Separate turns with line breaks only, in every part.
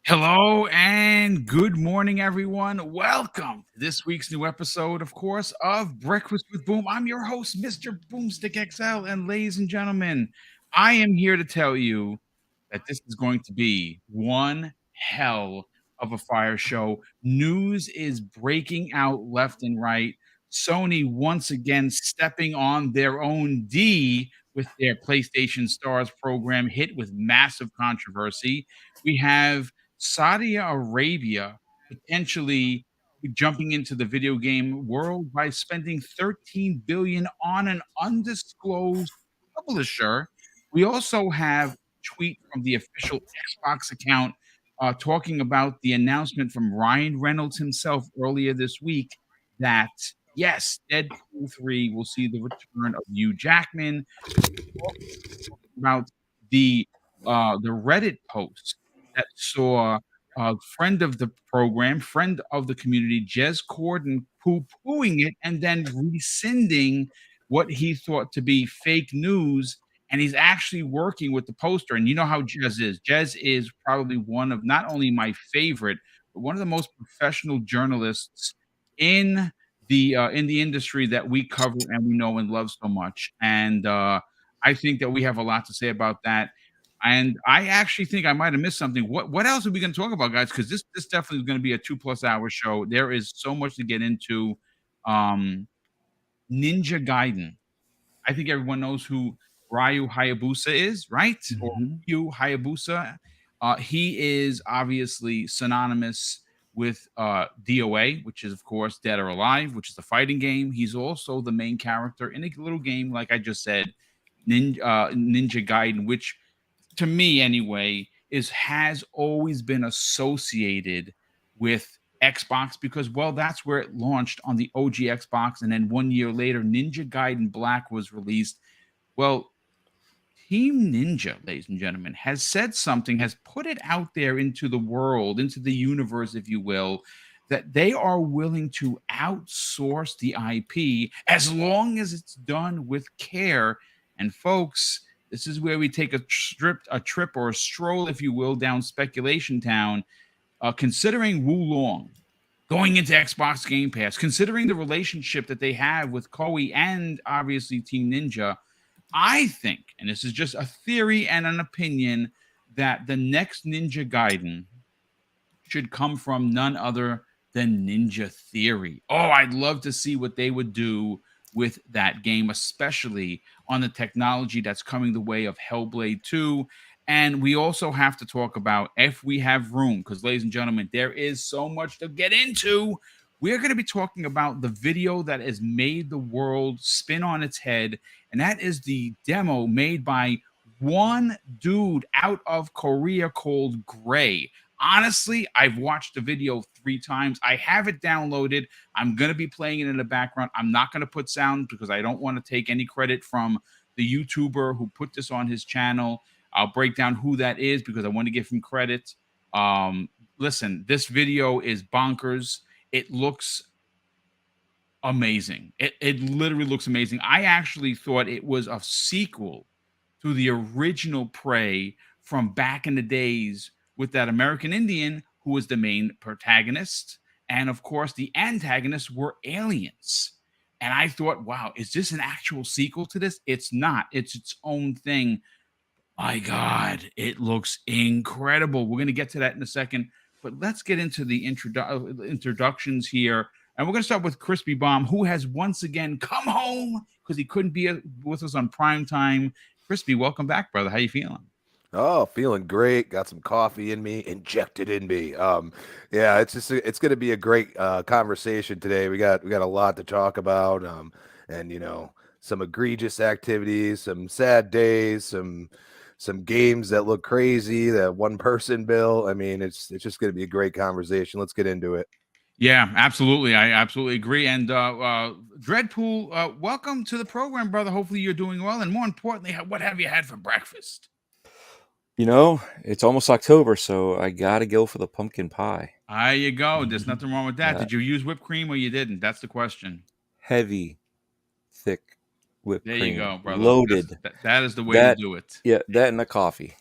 Hello and good morning, everyone. Welcome to this week's new episode, of course, of Breakfast with Boom. I'm your host, Mr. BoomStick XL. And ladies and gentlemen, I am here to tell you that this is going to be one hell of a fire show. News is breaking out left and right. Sony once again stepping on their own D with their PlayStation Stars program hit with massive controversy. We have Saudi Arabia potentially jumping into the video game world by spending 13 billion on an undisclosed publisher. We also have a tweet from the official Xbox account talking about the announcement from Ryan Reynolds himself earlier this week that yes, Deadpool 3 will see the return of Hugh Jackman. About the Reddit post that saw a friend of the program, friend of the community, Jez Corden, poo-pooing it and then rescinding what he thought to be fake news, and he's actually working with the poster, and you know how Jez is. Jez is probably one of not only my favorite, but one of the most professional journalists in the industry that we cover and we know and love so much, and, I think that we have a lot to say about that. And I actually think I might have missed something. What else are we going to talk about, guys? Because this definitely is going to be a 2+ hour show. There is so much to get into. Um, Ninja Gaiden. I think everyone knows who Ryu Hayabusa is, right? Or
Mhm.
Ryu Hayabusa. He is obviously synonymous with DOA, which is, of course, Dead or Alive, which is a fighting game. He's also the main character in a little game, like I just said, Ninja Gaiden, which to me anyway has always been associated with Xbox because well that's where it launched on the OG Xbox, and then 1 year later Ninja Gaiden Black was released. Well, Team Ninja, ladies and gentlemen, has said something, has put it out there into the world, into the universe, if you will, that they are willing to outsource the IP as long as it's done with care. And folks, this is where we take a trip or a stroll, if you will, down speculation town. Considering Wu Long going into Xbox Game Pass, considering the relationship that they have with Koei and obviously Team Ninja, I think, and this is just a theory and an opinion, that the next Ninja Gaiden should come from none other than Ninja Theory. Oh, I'd love to see what they would do with that game, especially on the technology that's coming the way of Hellblade 2. And we also have to talk about, if we have room, because, ladies and gentlemen, there is so much to get into. We're going to be talking about the video that has made the world spin on its head, and that is the demo made by one dude out of Korea called Gray. Honestly, I've watched the video 3 times. I have it downloaded. I'm going to be playing it in the background. I'm not going to put sound because I don't want to take any credit from the YouTuber who put this on his channel. I'll break down who that is because I want to give him credit. Listen, this video is bonkers. It looks amazing. It literally looks amazing. I actually thought it was a sequel to the original Prey from back in the days with that American Indian who was the main protagonist. And of course, the antagonists were aliens. And I thought, wow, is this an actual sequel to this? It's not. It's its own thing. My God, it looks incredible. We're going to get to that in a second, but let's get into the introductions here. And we're going to start with Crispy Bomb, who has once again come home because he couldn't be with us on prime time. Crispy, welcome back, brother. How you feeling?
Oh, feeling great. Got some coffee in me, injected in me. Yeah, it's going to be a great conversation today. We got a lot to talk about. And some egregious activities, some sad days, some games that look crazy, that one person bill. I mean, it's just going to be a great conversation. Let's get into it.
Yeah, absolutely. I absolutely agree. And Dreadpool, welcome to the program, brother. Hopefully you're doing well. And more importantly, what have you had for breakfast?
It's almost October, so I gotta go for the pumpkin pie.
There you go. There's nothing wrong with that.
Uh,
Did you use whipped cream or you didn't? That's the question.
Heavy, thick whipped
There you
cream,
go, brother.
loaded.
That is the way to
That
do it.
yeah, that and a coffee.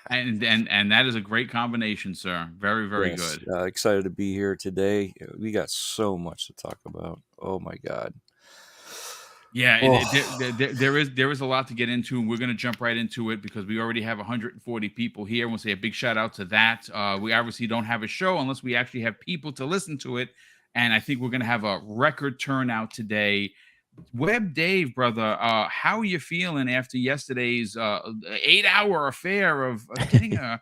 And that is a great combination, sir. Very, very
Yes,
good.
excited to be here today. We got so much to talk about. Oh my God.
Yeah,
Oh,
there is a lot to get into, and we're going to jump right into it because we already have 140 people here. We'll say a big shout out to that. We obviously don't have a show unless we actually have people to listen to it, and I think we're going to have a record turnout today. Web Dave, brother, how are you feeling after yesterday's 8-hour affair of getting a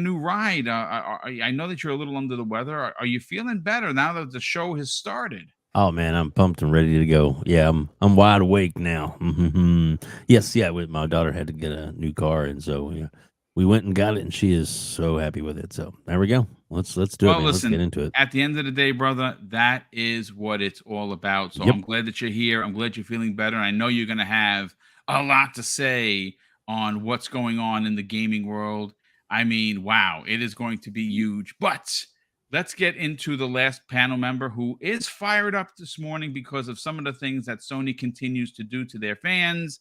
new ride? I know that you're a little under the weather. Are you feeling better now that the show has started?
Oh man, I'm pumped and ready to go. Yeah, I'm wide awake now. Yes, yeah. My daughter had to get a new car, and so yeah, we went and got it, and she is so happy with it. So there we go. Let's do it,
Well,
man. Let's get
listen,
into it.
at the end of the day, brother, that is what it's all about. So
Yep.
I'm glad that you're here. I'm glad you're feeling better. I know you're going to have a lot to say on what's going on in the gaming world. I mean, wow, it is going to be huge. But let's get into the last panel member who is fired up this morning because of some of the things that Sony continues to do to their fans.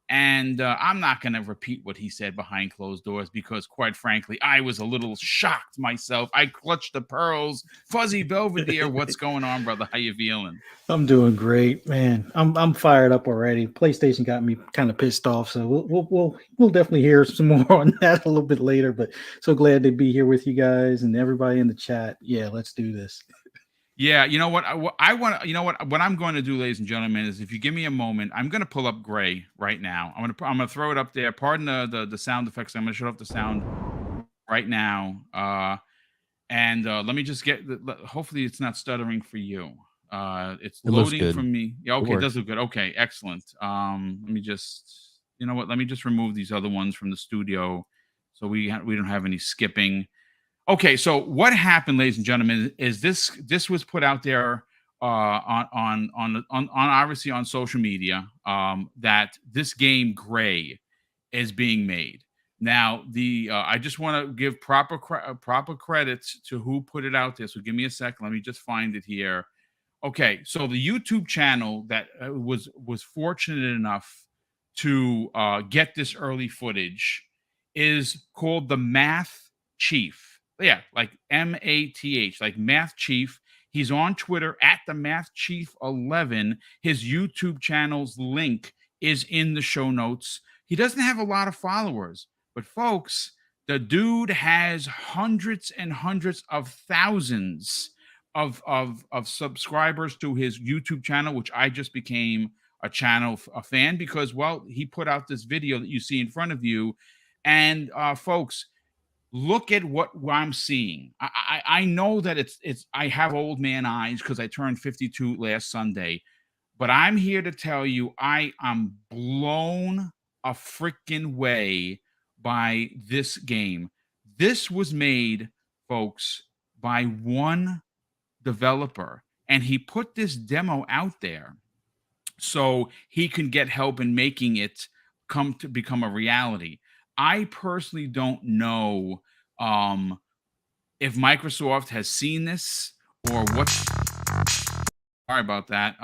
And I'm not going to repeat what he said behind closed doors because, quite frankly, I was a little shocked myself. I clutched the pearls. Fuzzy Belvedere, what's going on, brother? How you feeling?
I'm doing great, man. I'm fired up already. PlayStation got me kind of pissed off, so we'll definitely hear some more on that a little bit later. But so glad to be here with you guys and everybody in the chat. Yeah, let's do this.
Yeah, you know what? I want. You know what? What I'm going to do, ladies and gentlemen, is if you give me a moment, I'm going to pull up Gray right now. I'm gonna throw it up there. Pardon the sound effects. I'm going to shut off the sound right now. And let me just get. Hopefully, it's not stuttering for you. It's
It looks
loading
good.
for me. Yeah,
It
okay, it does
works.
look good. Okay, excellent. Let me just. You know what? Let me just remove these other ones from the studio, so we don't have any skipping. Okay, so what happened, ladies and gentlemen, is this was put out there on obviously on social media that this game Gray is being made. Now, the I just want to give proper credits to who put it out there. So give me a second. Let me just find it here. Okay, so the YouTube channel that was fortunate enough to get this early footage is called the Math Chief. Yeah, like MATH, like Math Chief. He's on Twitter at the Math Chief 11. His YouTube channel's link is in the show notes. He doesn't have a lot of followers, but folks, the dude has hundreds and hundreds of thousands of subscribers to his YouTube channel, which I just became a fan because, well, he put out this video that you see in front of you. And folks, look at what I'm seeing. I know that it's I have old man eyes because I turned 52 last Sunday, but I'm here to tell you I am blown a freaking way by this game. This was made, folks, by one developer, and he put this demo out there so he can get help in making it come to become a reality. I personally don't know if Microsoft has seen this or what. Sorry about that.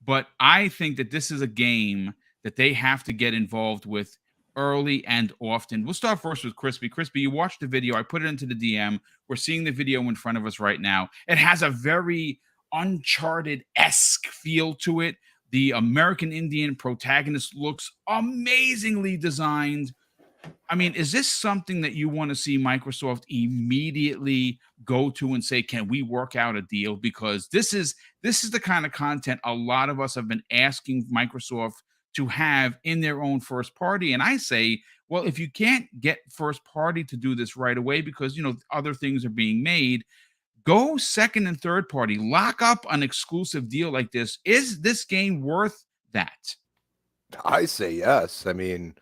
But I think that this is a game that they have to get involved with early and often. We'll start first with Crispy. Crispy, you watched the video. I put it into the DM. We're seeing the video in front of us right now. It has a very Uncharted-esque feel to it. The American Indian protagonist looks amazingly designed. I mean, is this something that you want to see Microsoft immediately go to and say, can we work out a deal? Because this is the kind of content a lot of us have been asking Microsoft to have in their own first party. And I say, well, if you can't get first party to do this right away because, you know, other things are being made, go second and third party. Lock up an exclusive deal like this. Is this game worth that?
I say yes. I mean,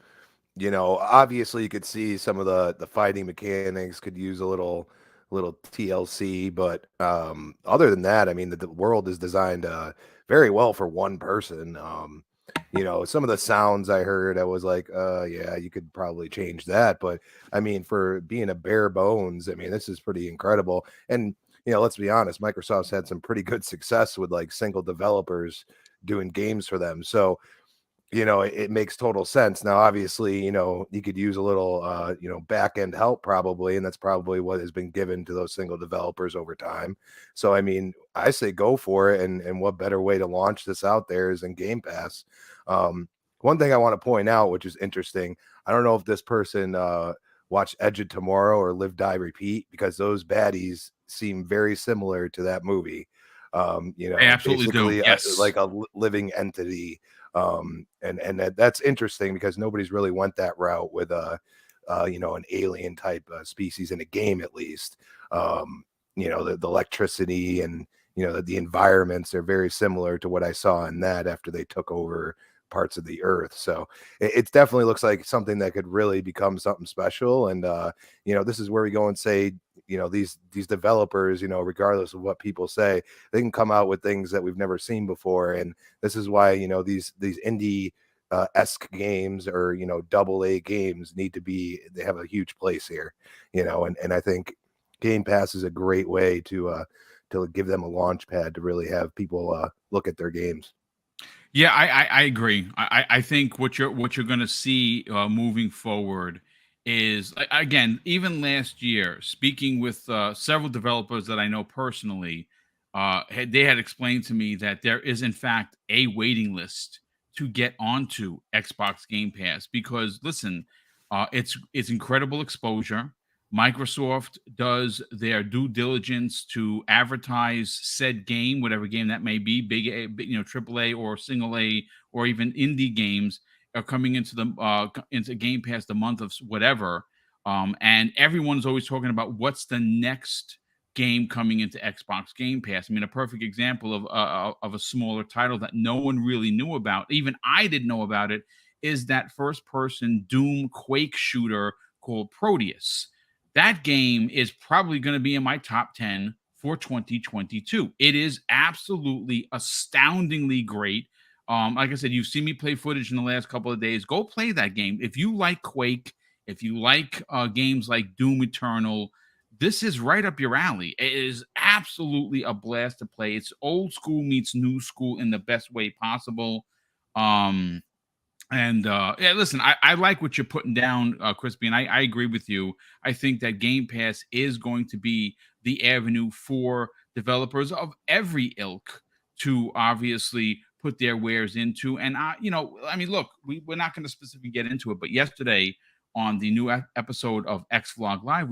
you know, obviously you could see some of the fighting mechanics could use a little TLC, but other than that, I mean, the world is designed very well for one person. You know, some of the sounds I heard, I was like, yeah, you could probably change that. But I mean, for being a bare bones, I mean, this is pretty incredible. And, you know, let's be honest, Microsoft's had some pretty good success with like single developers doing games for them. So, it makes total sense. Now, obviously, you could use a little, back end help probably, and that's probably what has been given to those single developers over time. So, I mean, I say go for it, and what better way to launch this out there is in Game Pass. One thing I want to point out, which is interesting, I don't know if this person watched Edge of Tomorrow or Live, Die, Repeat, because those baddies seem very similar to that movie.
I absolutely
basically
do. Yes.
like a living entity. And that's interesting because nobody's really went that route with an alien type species in a game, at least. The electricity and the environments are very similar to what I saw in that after they took over parts of the earth. So it definitely looks like something that could really become something special. And this is where we go and say, these developers, regardless of what people say, they can come out with things that we've never seen before. And this is why these indie esque games or AA games they have a huge place here. And I think Game Pass is a great way to give them a launch pad to really have people look at their games.
Yeah, I agree. I think what you're going to see moving forward is, again, even last year, speaking with several developers that I know personally, they had explained to me that there is in fact a waiting list to get onto Xbox Game Pass because, listen, it's incredible exposure. Microsoft does their due diligence to advertise said game, whatever game that may be, big AAA or single A or even indie games are coming into into Game Pass the month of whatever, and everyone's always talking about what's the next game coming into Xbox Game Pass. I mean, a perfect example of a smaller title that no one really knew about, even I didn't know about it, is that first-person Doom Quake shooter called Proteus. That game is probably going to be in my top 10 for 2022. It is absolutely astoundingly great. Like I said, you've seen me play footage in the last couple of days. Go play that game. If you like Quake, if you like games like Doom Eternal, this is right up your alley. It is absolutely a blast to play. It's old school meets new school in the best way possible. Yeah, listen, I like what you're putting down, Crispy, and I agree with you. I think that Game Pass is going to be the avenue for developers of every ilk to obviously put their wares into. And look, we're not going to specifically get into it, but yesterday on the new episode of X Vlog Live,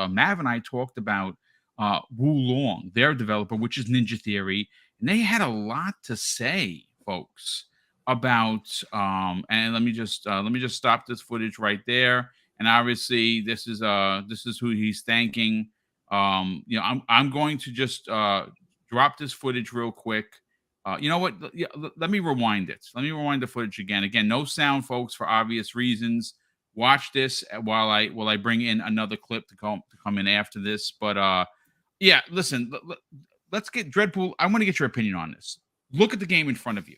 Mav and I talked about Wu Long, their developer, which is Ninja Theory, and they had a lot to say, folks, about and let me just stop this footage right there. And obviously this is who he's thanking. I'm going to just drop this footage real quick. You know what? Let me rewind it. Let me rewind the footage again. Again, no sound, folks, for obvious reasons. Watch this while I bring in another clip to come in after this. But yeah, listen. Let's get Dreadpool. I want to get your opinion on this. Look at the game in front of you.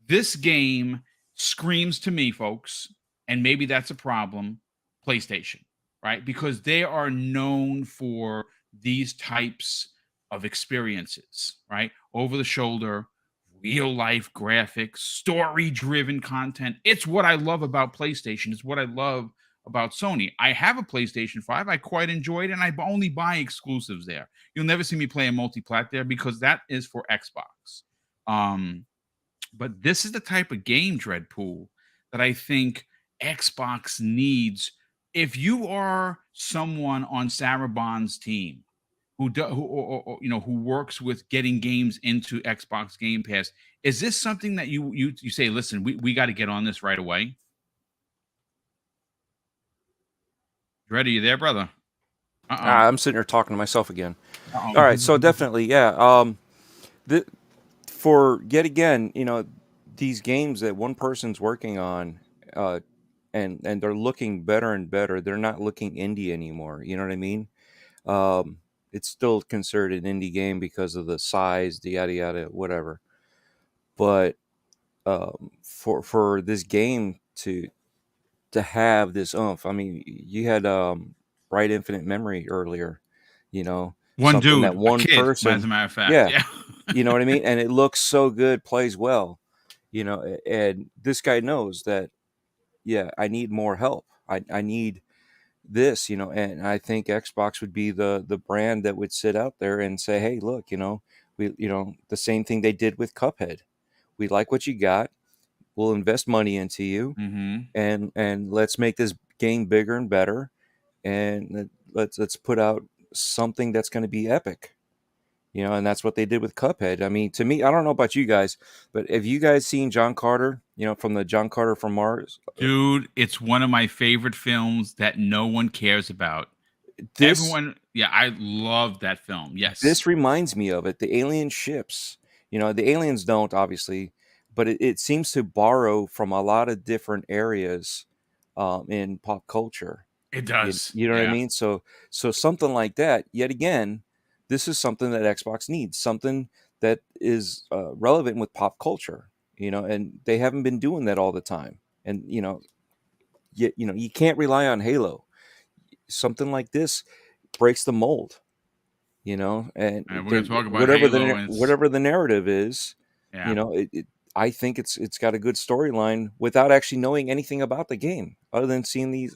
This game screams to me, folks, and maybe that's a problem, PlayStation, right? Because they are known for these types of experiences, right? Over the shoulder, real life graphics, story driven content. It's what I love about PlayStation. It's what I love about Sony. I have a PlayStation 5. I quite enjoy it, and I only buy exclusives there. You'll never see me play a multi-plat there because that is for Xbox. But this is the type of game, Dreadpool, that I think Xbox needs. If you are someone on Sarah Bond's team who works with getting games into Xbox Game Pass, is this something that you say, listen, we got to get on this right away? Dread, are you there, brother?
I'm sitting here talking to myself again.
Uh-oh.
All right, so definitely, yeah. For yet again, these games that one person's working on, and they're looking better and better. They're not looking indie anymore. You know what I mean? It's still considered an indie game because of the size, the yada yada, whatever. But for this game to have this oomph, I mean, you had Bright Infinite Memory earlier.
One dude,
that one
a kid,
person,
as a matter of fact.
yeah. You know what I mean? And it looks so good, plays well. you know, and this guy knows that, yeah, I need more help. I need this, you know, and I think Xbox would be the brand that would sit out there and say, hey, look, you know, the same thing they did with Cuphead. We like what you got. We'll invest money into you,
Mm-hmm.
and let's make this game bigger and better, and let's put out something that's going to be epic. You know, and that's what they did with Cuphead. I mean, to me, I don't know about you guys, but have you guys seen John Carter, you know, from the John Carter from Mars?
Dude, it's one of my favorite films that no one cares about.
This
Everyone, yeah, I love that film. Yes.
this reminds me of it. The alien ships, you know, the aliens don't obviously, but it seems to borrow from a lot of different areas in pop culture.
It does.
You know what I
Yeah.
mean? So something like that. Yet again, this is something that Xbox needs, something that is relevant with pop culture. You know, and they haven't been doing that all the time. And you know, you can't rely on Halo. Something like this breaks the mold. You know, and
And we're gonna talk about Halo and
whatever the narrative is,
yeah.
you know, I think it's got a good storyline without actually knowing anything about the game other than seeing this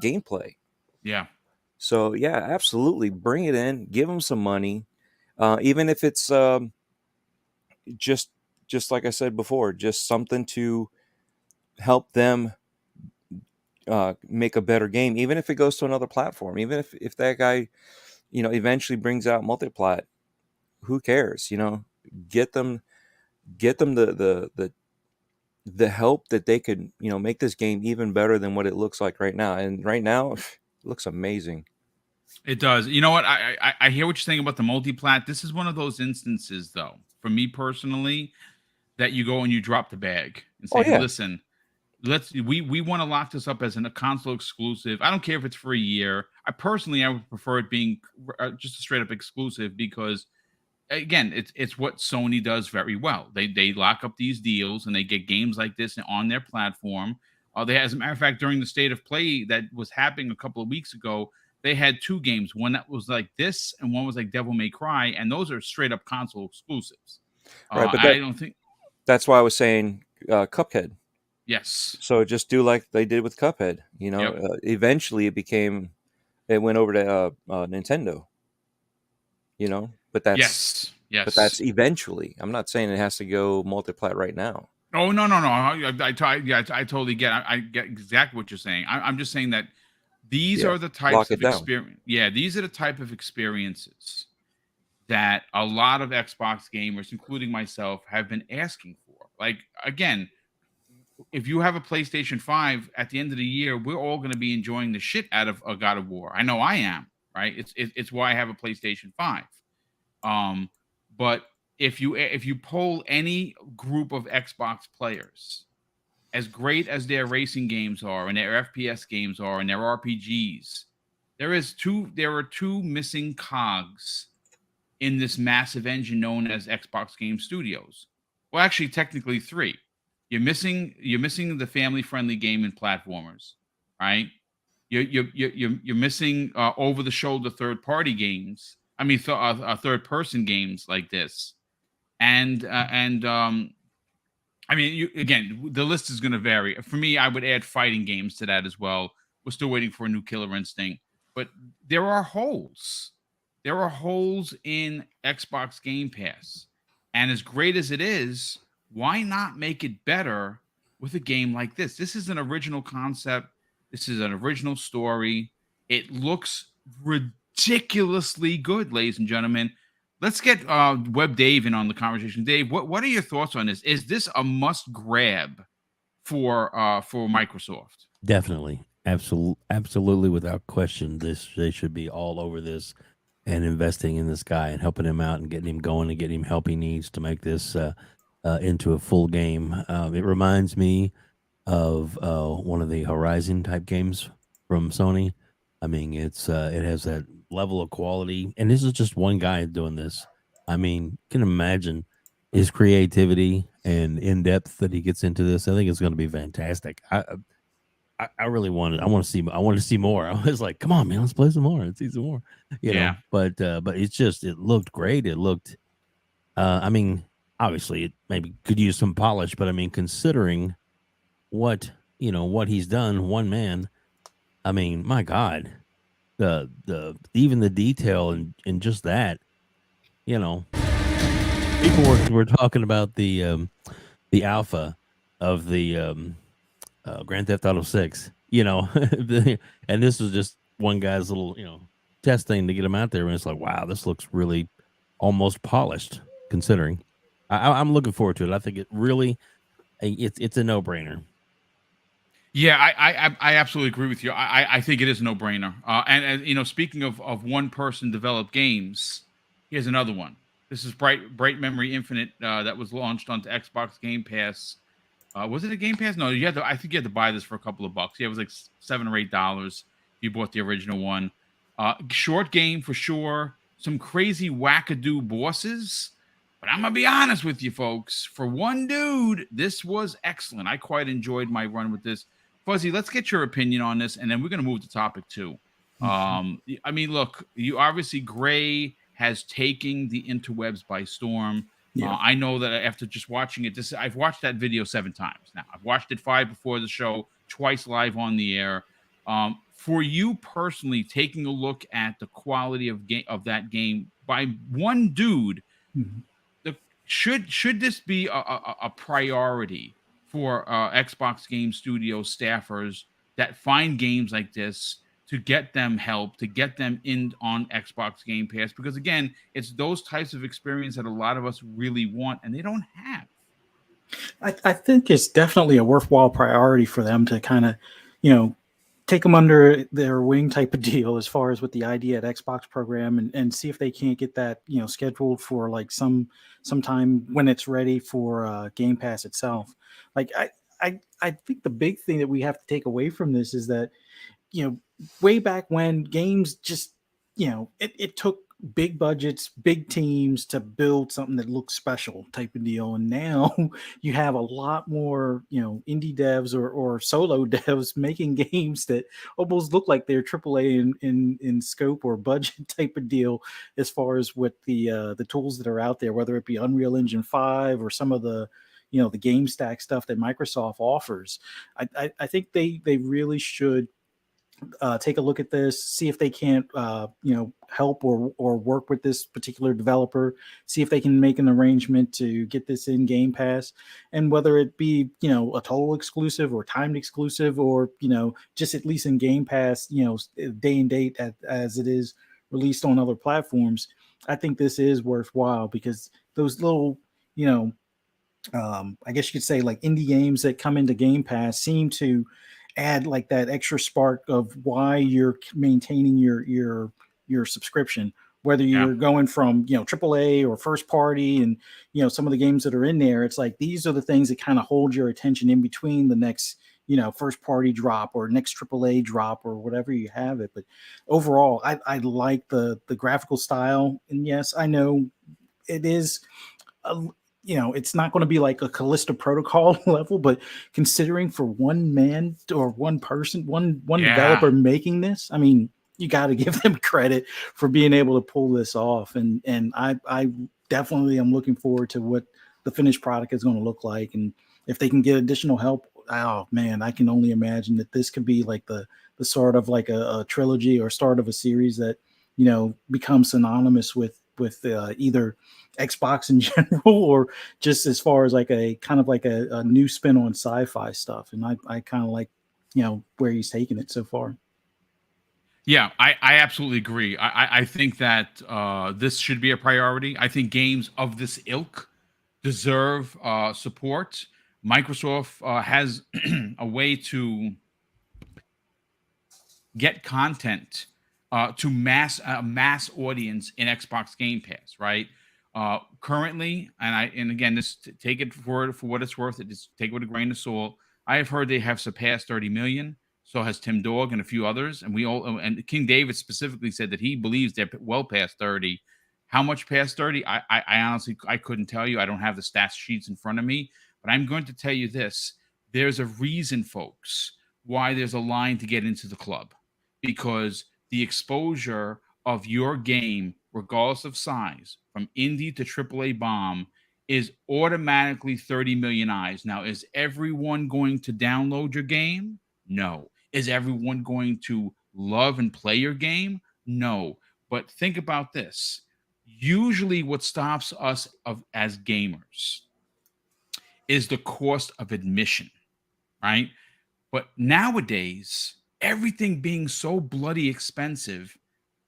gameplay.
Yeah.
So yeah, absolutely, bring it in, give them some money, even if it's just like I said before, just something to help them make a better game. Even if it goes to another platform, even if that guy, you know, eventually brings out multiplat, who cares? You know, get them the help that they could, you know, make this game even better than what it looks like right now. And right now, it looks amazing.
It does. You know what? I hear what you're saying about the multiplat. This is one of those instances, though, for me personally, that you go and you drop the bag and say,
Oh, yeah.
hey, listen, we want to lock this up as a console exclusive. I don't care if it's for a year. I would prefer it being just a straight up exclusive because, again, it's what Sony does very well. They lock up these deals and they get games like this on their platform. As a matter of fact, during the state of play that was happening a couple of weeks ago, they had two games. One that was like this, and one was like Devil May Cry, and those are straight up console exclusives.
Right, but
I don't think.
That's why I was saying Cuphead.
Yes.
So just do like they did with Cuphead. You know,
Yep.
Eventually it went over to Nintendo. You know, but that's
Yes.
but that's eventually. I'm not saying it has to go multiplat right now.
Oh no. I totally get. I get exactly what you're saying. I'm just saying that these are the types of experience. Yeah, these are the type of experiences that a lot of Xbox gamers, including myself, have been asking for. Like, again, if you have a PlayStation 5 at the end of the year, we're all going to be enjoying the shit out of a God of War. I know I am, right? It's why I have a PlayStation 5. But if you poll any group of Xbox players, as great as their racing games are and their FPS games are and their RPGs, there are two missing cogs in this massive engine known as Xbox Game Studios. Well, actually, technically three. You're missing the family-friendly game and platformers, right? You're missing over-the-shoulder third-party games. I mean, third-person games like this, and I mean, again, the list is going to vary. For me, I would add fighting games to that as well. We're still waiting for a new Killer Instinct, but there are holes. There are holes in Xbox Game Pass, and as great as it is, why not make it better with a game like this? This is an original concept. This is an original story. It looks ridiculously good, ladies and gentlemen. Let's get Web Dave in on the conversation. Dave, what are your thoughts on this? Is this a must grab for Microsoft?
Definitely, absolutely, without question. They should be all over this and investing in this guy and helping him out and getting him going and getting him help he needs to make this into a full game. It reminds me of one of the Horizon type games from Sony. I mean, it has that level of quality, and this is just one guy doing this. I mean, you can imagine his creativity and in depth that he gets into this. I think it's going to be fantastic. I really wanted. I want to see more. I was like, come on, man, let's play some more and see some more. You know, but it looked great. It looked. I mean, obviously it maybe could use some polish, but I mean, considering what what he's done, one man. I mean, my God, the even the detail in just that, you know, people were talking about the alpha of the Grand Theft Auto 6, and this was just one guy's little, test thing to get him out there. And it's like, wow, this looks really almost polished considering. I'm looking forward to it. I think it really, it's a no brainer.
Yeah, I absolutely agree with you. I think it is a no brainer. And speaking of one person developed games, here's another one. This is Bright Memory Infinite that was launched onto Xbox Game Pass. Was it a Game Pass? No, I think you had to buy this for a couple of bucks. Yeah, it was like $7 or $8 if you bought the original one. Short game for sure. Some crazy wackadoo bosses. But I'm gonna be honest with you, folks. For one dude, this was excellent. I quite enjoyed my run with this. Fuzzy, let's get your opinion on this, and then we're gonna move to topic 2. I mean, look, you obviously Gray has taken the interwebs by storm.
Yeah.
I know that after just watching it, I've watched that video 7 times now. I've watched it 5 before the show, twice live on the air. For you personally, taking a look at the quality of that game by one dude, should this be a priority for Xbox Game Studio staffers that find games like this to get them help, to get them in on Xbox Game Pass? Because again, it's those types of experience that a lot of us really want and they don't have.
I think it's definitely a worthwhile priority for them to kind of, take them under their wing type of deal as far as with the ID at Xbox program and see if they can't get that, scheduled for like sometime when it's ready for Game Pass itself. Like I think the big thing that we have to take away from this is that, way back when games just, it took big budgets, big teams to build something that looks special type of deal. And now you have a lot more, indie devs or solo devs making games that almost look like they're AAA in scope or budget type of deal as far as what the tools that are out there, whether it be Unreal Engine 5 or some of the the game stack stuff that Microsoft offers. I think they really should take a look at this, see if they can't, help or work with this particular developer, see if they can make an arrangement to get this in Game Pass, and whether it be, a total exclusive or timed exclusive, or, just at least in Game Pass, day and date as it is released on other platforms. I think this is worthwhile because those little, I guess you could say like indie games that come into Game Pass seem to add like that extra spark of why you're maintaining your subscription, whether you're going from AAA or first party, and some of the games that are in there. It's like these are the things that kind of hold your attention in between the next first party drop or next AAA drop or whatever you have it. But overall, I like the graphical style, and yes, I know it is it's not going to be like a Callisto Protocol level, but considering for one man or one person, one developer making this, I mean, you got to give them credit for being able to pull this off. And I definitely am looking forward to what the finished product is going to look like. And if they can get additional help, oh man, I can only imagine that this could be like the sort of like a trilogy or start of a series that, becomes synonymous with either Xbox in general or just as far as like a kind of like a new spin on sci-fi stuff. And I kind of like, where he's taking it so far.
Yeah, I absolutely agree. I think that this should be a priority. I think games of this ilk deserve support. Microsoft has a way to get content to mass audience in Xbox Game Pass, right? Currently, and again, this take it for what it's worth. Just take it with a grain of salt. I have heard they have surpassed 30 million. So has Tim Dog and a few others, and King David specifically said that he believes they're well past 30. How much past 30? I honestly I couldn't tell you. I don't have the stats sheets in front of me, but I'm going to tell you this: there's a reason, folks, why there's a line to get into the club, because the exposure of your game, regardless of size, from indie to AAA bomb, is automatically 30 million eyes. Now, is everyone going to download your game? No. Is everyone going to love and play your game? No. But think about this. Usually what stops us as gamers is the cost of admission, right? But nowadays, everything being so bloody expensive,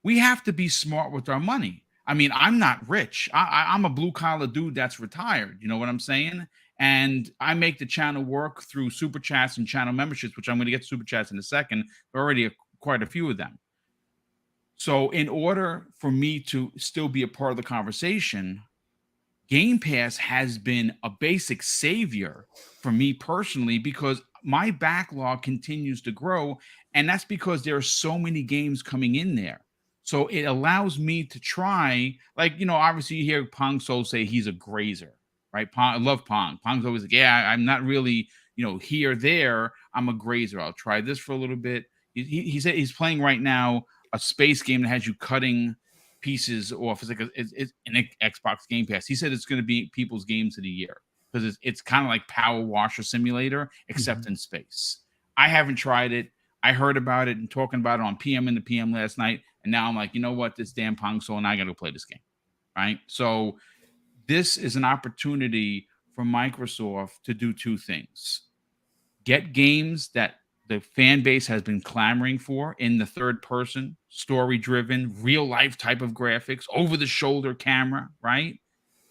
we have to be smart with our money. I mean, I'm not rich. I'm a blue collar dude that's retired. You know what I'm saying? And I make the channel work through super chats and channel memberships, which I'm going to get to super chats in a second. There are already quite a few of them. So in order for me to still be a part of the conversation, Game Pass has been a basic savior for me personally because my backlog continues to grow. And that's because there are so many games coming in there. So it allows me to try, like, you know, obviously you hear Pong Soul say he's a grazer, right? Pong, I love Pong. Pong's always like, yeah, I'm not really, you know, here or there. I'm a grazer. I'll try this for a little bit. He said he's playing right now a space game that has you cutting pieces off. It's like it's an Xbox Game Pass. He said it's going to be people's games of the year because it's kind of like Power Washer Simulator, except in space. I haven't tried it. I heard about it and talking about it on PM in the PM last night. And now I'm like, you know what? This damn Pong Soul, and I got to play this game. Right. So this is an opportunity for Microsoft to do two things. Get games that the fan base has been clamoring for in the third person, story driven, real life type of graphics, over the shoulder camera, right?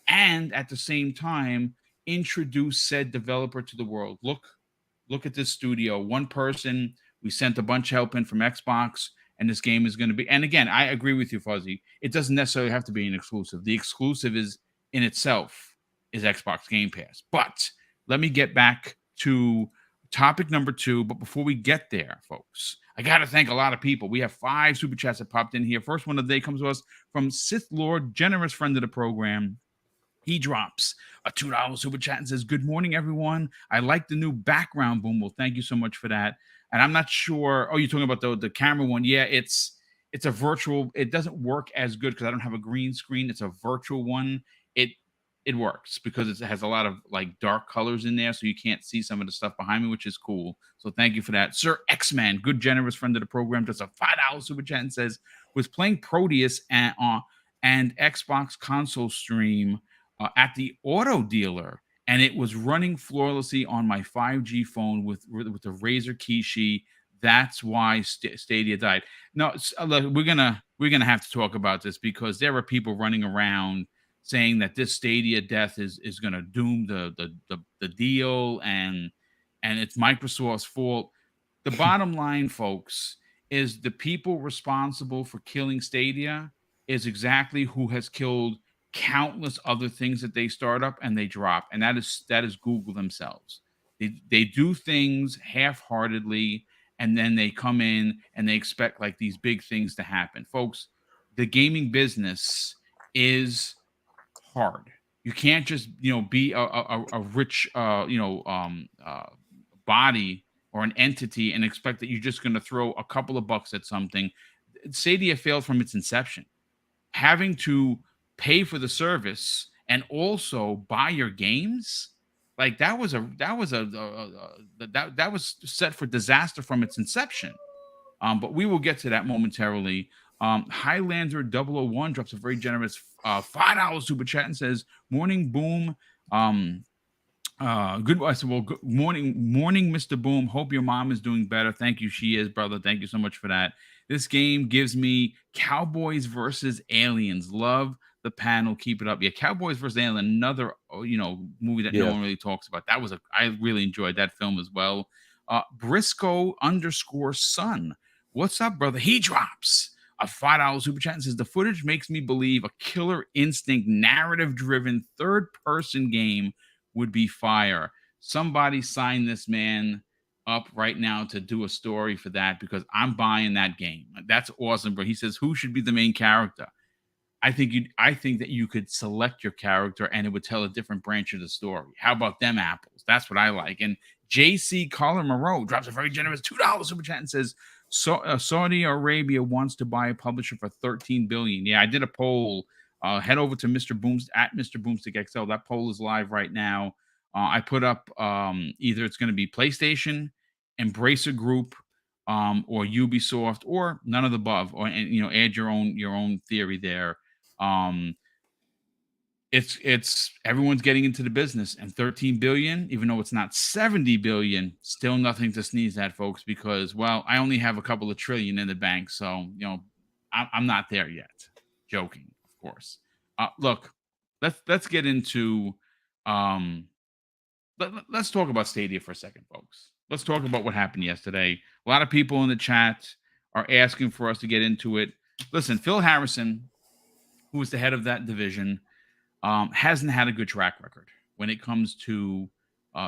And at the same time, introduce said developer to the world. Look at this studio. One person, we sent a bunch of help in from Xbox, and this game is going to be. And again, I agree with you, Fuzzy. It doesn't necessarily have to be an exclusive. The exclusive is in itself is Xbox Game Pass. But let me get back to topic number 2. But before we get there, folks, I got to thank a lot of people. We have 5 super chats that popped in here. First one of the day comes to us from Sith Lord, generous friend of the program. He drops a $2 super chat and says, "Good morning, everyone. I like the new background boom." Well, thank you so much for that. And I'm not sure. Oh, you're talking about the camera one. Yeah, it's a virtual. It doesn't work as good because I don't have a green screen. It's a virtual one. It works because it has a lot of like dark colors in there, so you can't see some of the stuff behind me, which is cool. So thank you for that. Sir X-Man, good generous friend of the program, does a $5 super chat and says, "Was playing Proteus and Xbox console stream at the auto dealer, and it was running flawlessly on my 5G phone with the Razer Kishi. That's why Stadia died." No, look, we're gonna have to talk about this because there are people running around saying that this Stadia death is going to doom the deal and it's Microsoft's fault. The bottom line, folks, is the people responsible for killing Stadia is exactly who has killed countless other things that they start up and they drop, and that is Google themselves. They do things half-heartedly, and then they come in and they expect like these big things to happen. Folks, the gaming business is hard. You can't just be a rich body or an entity and expect that you're just going to throw a couple of bucks at something. Stadia failed from its inception. Having to pay for the service and also buy your games, like that was set for disaster from its inception. But we will get to that momentarily. Highlander 001 drops a very generous $5 super chat and says, "Morning, Boom. Good." I said, "Well, good morning, Mr. Boom. Hope your mom is doing better." Thank you. She is, brother. Thank you so much for that. This game gives me Cowboys versus Aliens. Love the panel. Keep it up. Yeah, Cowboys versus Aliens, another movie that no one really talks about. I really enjoyed that film as well. Briscoe _son. What's up, brother? He drops a $5 super chat and says, "The footage makes me believe a Killer Instinct narrative-driven third-person game would be fire. Somebody sign this man up right now to do a story for that because I'm buying that game. That's awesome, bro." He says, "Who should be the main character?" I think that you could select your character and it would tell a different branch of the story. How about them apples? That's what I like. And JC Collar Moreau drops a very generous $2 super chat and says, Saudi Arabia wants to buy a publisher for $13 billion. Yeah, I did a poll head over to Mr. BoomStick XL. That poll is live right now. I put up either it's going to be PlayStation, Embracer Group, or Ubisoft, or none of the above, or add your own theory there. It's everyone's getting into the business, and 13 billion, even though it's not 70 billion, still nothing to sneeze at, folks, because, well, I only have a couple of trillion in the bank, so I'm not there yet. Joking, of course. Look, let's get into let's talk about Stadia for a second, folks. Let's talk about what happened yesterday. A lot of people in the chat are asking for us to get into it. Listen, Phil Harrison, who is the head of that division, hasn't had a good track record when it comes to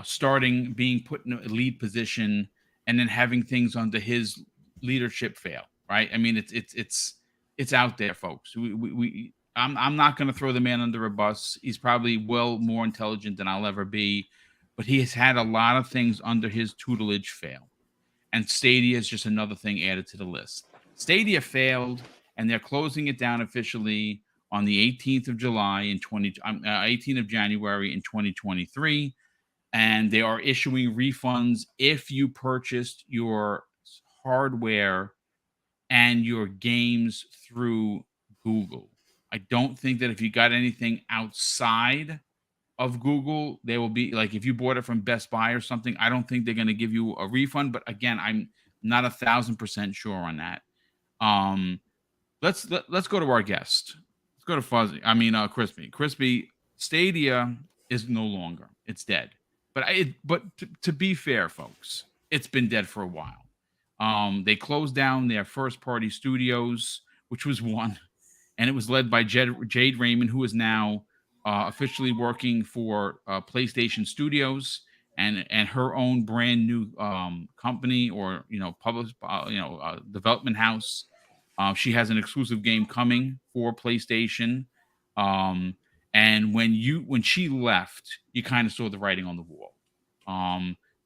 starting, being put in a lead position, and then having things under his leadership fail. Right? I mean, it's out there, folks. I'm not going to throw the man under a bus. He's probably well more intelligent than I'll ever be, but he has had a lot of things under his tutelage fail, and Stadia is just another thing added to the list. Stadia failed, and they're closing it down officially on the 18th of January in 2023, and they are issuing refunds if you purchased your hardware and your games through Google. I don't think that if you got anything outside of Google, they will be like, if you bought it from Best Buy or something, I don't think they're going to give you a refund. But again, I'm not 1,000% sure on that. Let's go to our guest. Let's go to Fuzzy. Crispy. Stadia is no longer. It's dead. But to be fair, folks, it's been dead for a while. They closed down their first-party studios, which was one, and it was led by Jade Raymond, who is now officially working for PlayStation Studios and her own brand new company, or development house. She has an exclusive game coming for PlayStation. And when she left, you kind of saw the writing on the wall.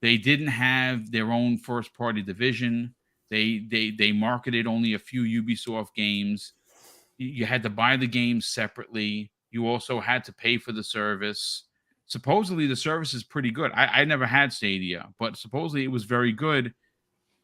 They didn't have their own first party division. They marketed only a few Ubisoft games. You had to buy the games separately. You also had to pay for the service. Supposedly the service is pretty good. I never had Stadia, but supposedly it was very good.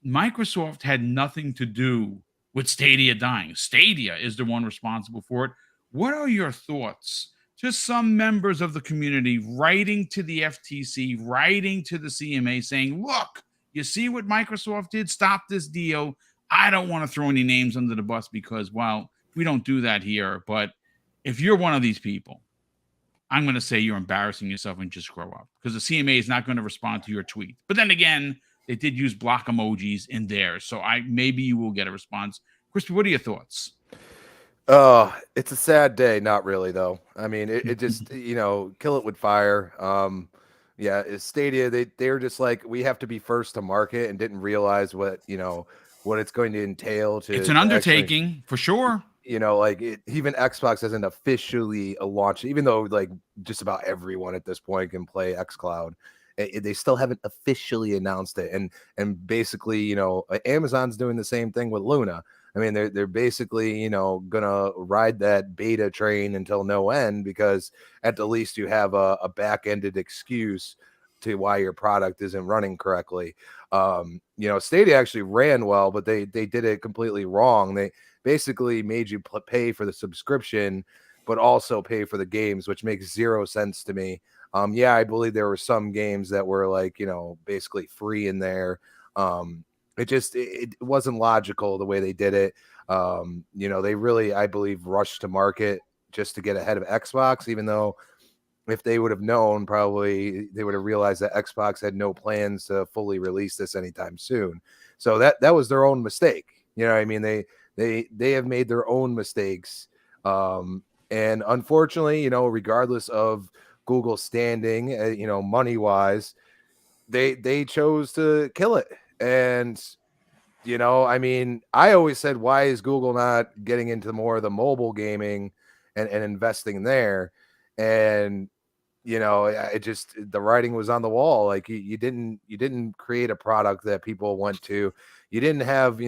Microsoft had nothing to do with Stadia dying. Stadia is the one responsible for it. What are your thoughts? Just some members of the community writing to the FTC, writing to the CMA saying, look, you see what Microsoft did? Stop this deal. I don't want to throw any names under the bus because, well, we don't do that here. But if you're one of these people, I'm going to say you're embarrassing yourself and just grow up, because the CMA is not going to respond to your tweet. But then again, they did use block emojis in there, so maybe you will get a response. Crispy, what are your thoughts?
It's a sad day. Not really, though. I mean, it just, kill it with fire. Yeah, Stadia, they're just like, we have to be first to market, and didn't realize what it's going to entail.
It's an undertaking, actually, for sure.
Even Xbox hasn't officially launched, even though like just about everyone at this point can play xCloud. They still haven't officially announced it, and basically, Amazon's doing the same thing with Luna. I mean, they're basically, gonna ride that beta train until no end, because at the least you have a back-ended excuse to why your product isn't running correctly. Stadia actually ran well, but they did it completely wrong. They basically made you pay for the subscription, but also pay for the games, which makes zero sense to me. Yeah, I believe there were some games that were like, basically free in there. It wasn't logical the way they did it. They really, I believe, rushed to market just to get ahead of Xbox, even though if they would have known, probably they would have realized that Xbox had no plans to fully release this anytime soon. So that was their own mistake. I mean, they have made their own mistakes. And unfortunately, regardless of Google's standing, money wise, they chose to kill it. And, I mean, I always said, why is Google not getting into more of the mobile gaming and investing there? And, it just, the writing was on the wall. Like you didn't create a product that people went to. You didn't have,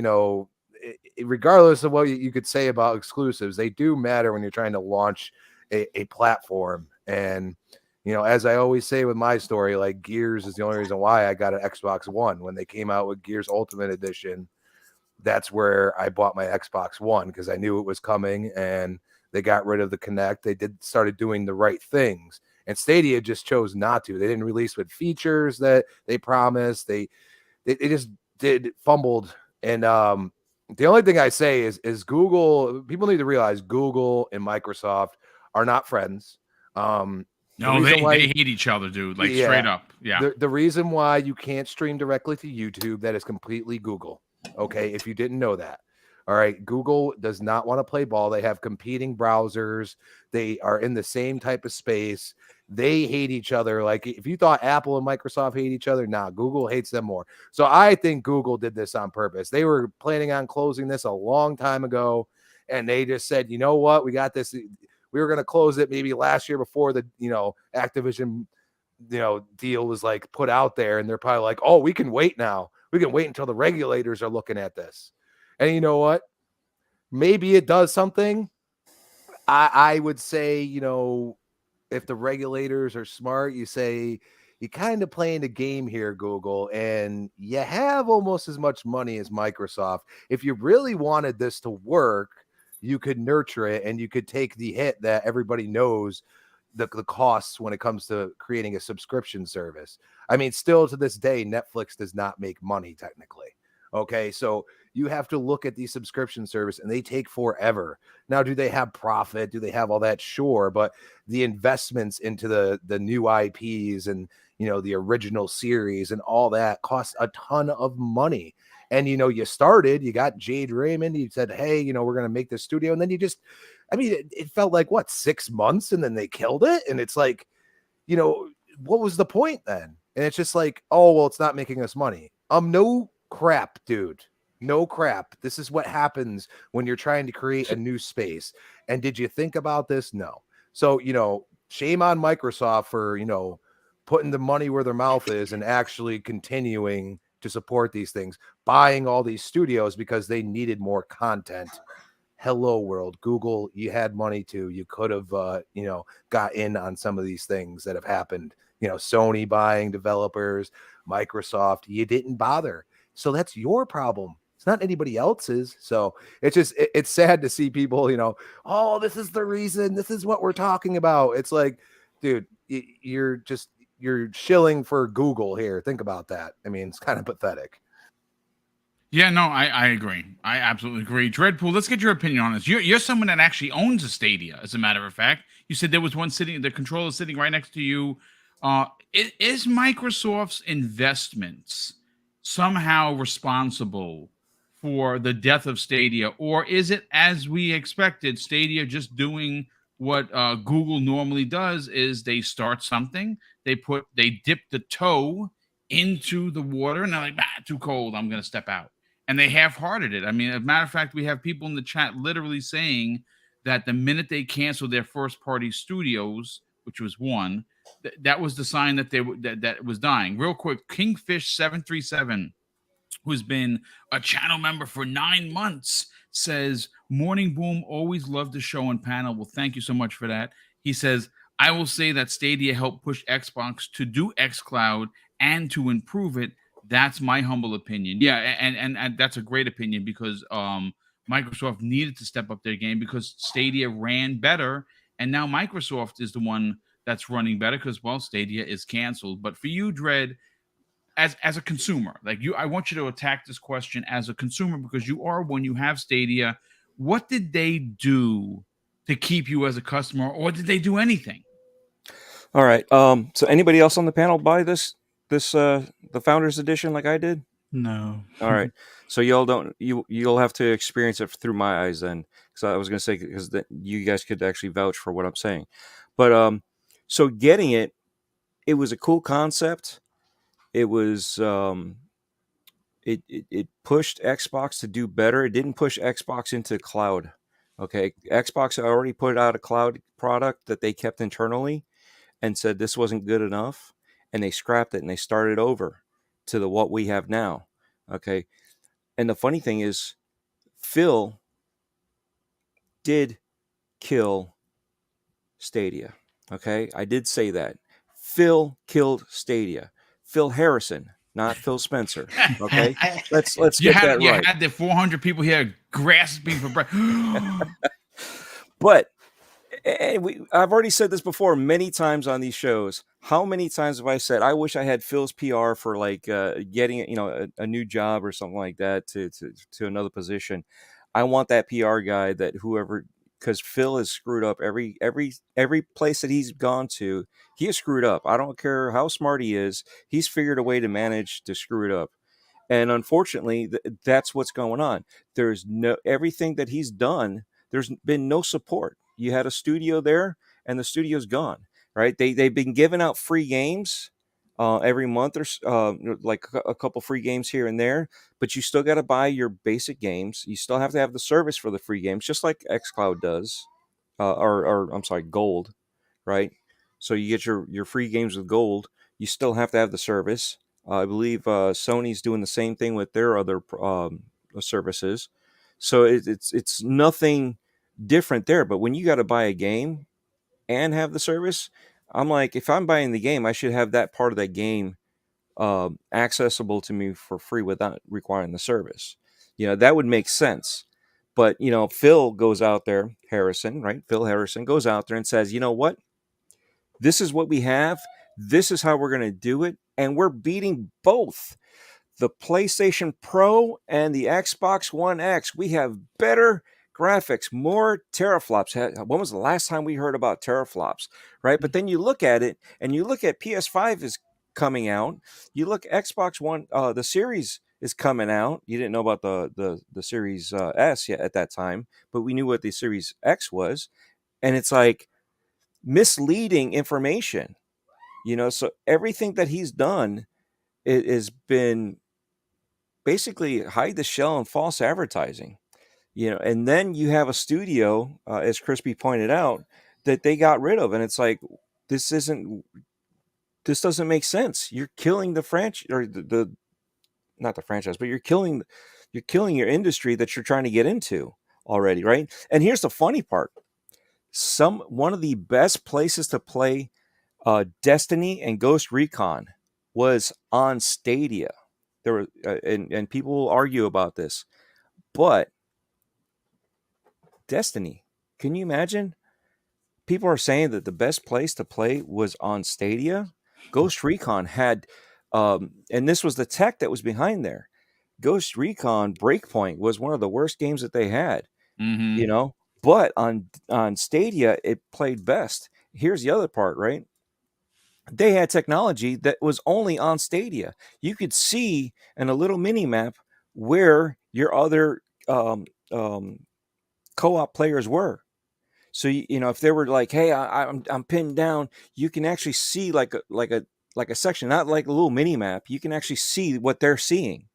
regardless of what you could say about exclusives, they do matter when you're trying to launch a platform. And, you know, as I always say with my story, like Gears is the only reason why I got an Xbox One. When they came out with Gears Ultimate Edition, that's where I bought my Xbox One, because I knew it was coming, and they got rid of the Kinect. They started doing the right things, and Stadia just chose not to. They didn't release with features that they promised. They just fumbled. And the only thing I say is Google. People need to realize Google and Microsoft are not friends.
No, they hate each other, dude. Like,
yeah,
straight up. Yeah.
The reason why you can't stream directly to YouTube, that is completely Google. Okay, if you didn't know that. All right, Google does not want to play ball. They have competing browsers. They are in the same type of space. They hate each other. Like, if you thought Apple and Microsoft hate each other, nah, Google hates them more. So I think Google did this on purpose. They were planning on closing this a long time ago, and they just said, you know what, we got this. We were going to close it maybe last year before the, you know, Activision, you know, deal was like put out there, and they're probably like, oh, we can wait now. We can wait until the regulators are looking at this. And you know what? Maybe it does something. I would say, you know, if the regulators are smart, you say, you kind of playing a game here, Google, and you have almost as much money as Microsoft. If you really wanted this to work, you could nurture it, and you could take the hit that everybody knows the costs when it comes to creating a subscription service. I mean, still to this day, Netflix does not make money technically. Okay, so you have to look at these subscription service, and they take forever. Now, do they have profit? Do they have all that? Sure, but the investments into the new IPs and, you know, the original series and all that costs a ton of money. And, you know, you got Jade Raymond. You said, hey, you know, we're going to make this studio. And then it felt like, what, 6 months, and then they killed it. And it's like, you know, what was the point then? And it's just like, oh, well, it's not making us money. No crap, dude. No crap. This is what happens when you're trying to create a new space. And did you think about this? No. So, you know, shame on Microsoft for, you know, putting the money where their mouth is and actually continuing to support these things, buying all these studios because they needed more content. Hello world, Google, you had money too. You could have, you know, got in on some of these things that have happened. You know, Sony buying developers, Microsoft, you didn't bother. So that's your problem. It's not anybody else's. So it's just, it's sad to see people, you know, oh, this is the reason, this is what we're talking about. It's like, dude, you're shilling for Google here. Think about that. I mean, it's kind of pathetic.
Yeah, no, I agree. I absolutely agree. Dreadpool, let's get your opinion on this. You're someone that actually owns a Stadia, as a matter of fact. You said there was one sitting, the controller sitting right next to you. Is Microsoft's investments somehow responsible for the death of Stadia, or is it, as we expected, Stadia just doing what Google normally does? Is they start something, they dip the toe into the water, and they're like, too cold, I'm going to step out. And they half-hearted it. I mean, as a matter of fact, we have people in the chat literally saying that the minute they canceled their first-party studios, which was one, that was the sign that that was dying. Real quick, Kingfish737, who's been a channel member for 9 months, says, Morning Boom, always loved the show and panel. Well, thank you so much for that. He says, I will say that Stadia helped push Xbox to do xCloud and to improve it. That's my humble opinion. Yeah, and that's a great opinion, because Microsoft needed to step up their game because Stadia ran better, and now Microsoft is the one that's running better because, well, Stadia is canceled. But for you, Dread, as a consumer, like you, I want you to attack this question as a consumer, because you are one, you have Stadia. What did they do to keep you as a customer, or did they do anything?
All right. So anybody else on the panel buy the Founders Edition like I did?
No.
All right. So you'll have to experience it through my eyes then, because I was going to say, because you guys could actually vouch for what I'm saying. But so getting it was a cool concept. It was it pushed Xbox to do better. It didn't push Xbox into cloud. Okay, Xbox already put out a cloud product that they kept internally and said this wasn't good enough, and they scrapped it and they started over to what we have now. Okay, and the funny thing is, Phil did kill Stadia. Okay, I did say that. Phil killed Stadia. Phil Harrison, not Phil Spencer. Okay, let's
You
get that right.
had the 400 people here grasping for breath.
But I've already said this before many times on these shows. How many times have I said I wish I had Phil's PR for like getting a new job or something like that to another position. I want that PR guy that whoever, because Phil has screwed up every place that he's gone to. He has screwed up. I don't care how smart he is. He's figured a way to manage to screw it up. And unfortunately, that's what's going on. There's no everything that he's done. There's been no support. You had a studio there, and the studio's gone. Right? They've been giving out free games every month, or like a couple free games here and there. But you still got to buy your basic games. You still have to have the service for the free games, just like xCloud does, or I'm sorry, Gold. Right? So you get your free games with Gold. You still have to have the service. I believe Sony's doing the same thing with their other services. So it's nothing different there. But when you got to buy a game and have the service, I'm like, if I'm buying the game, I should have that part of that game accessible to me for free without requiring the service. That would make sense. But, Phil goes out there, Harrison, right? Phil Harrison goes out there and says, you know what? This is what we have. This is how we're going to do it. And we're beating both the PlayStation Pro and the Xbox One X. We have better graphics, more teraflops. When was the last time we heard about teraflops, right? But then you look at it, and you look at PS5 is coming out. You look Xbox One, the Series is coming out. You didn't know about the Series S yet at that time, but we knew what the Series X was. And it's like misleading information. So everything that he's done has been basically hide the shell and false advertising, and then you have a studio, as Crispy pointed out, that they got rid of. And it's like, this doesn't make sense. You're killing the franchise, or not the franchise, but you're killing your industry that you're trying to get into already. Right. And here's the funny part. One of the best places to play Destiny and Ghost Recon was on Stadia. There were and people will argue about this, but Destiny, can you imagine? People are saying that the best place to play was on Stadia. Ghost Recon had, and this was the tech that was behind there. Ghost Recon Breakpoint was one of the worst games that they had.
Mm-hmm.
But on Stadia it played best. Here's the other part, right? They had technology that was only on Stadia. You could see in a little mini map where your other co-op players were. So if they were like, "Hey, I'm pinned down," you can actually see like a section, not like a little mini map. You can actually see what they're seeing.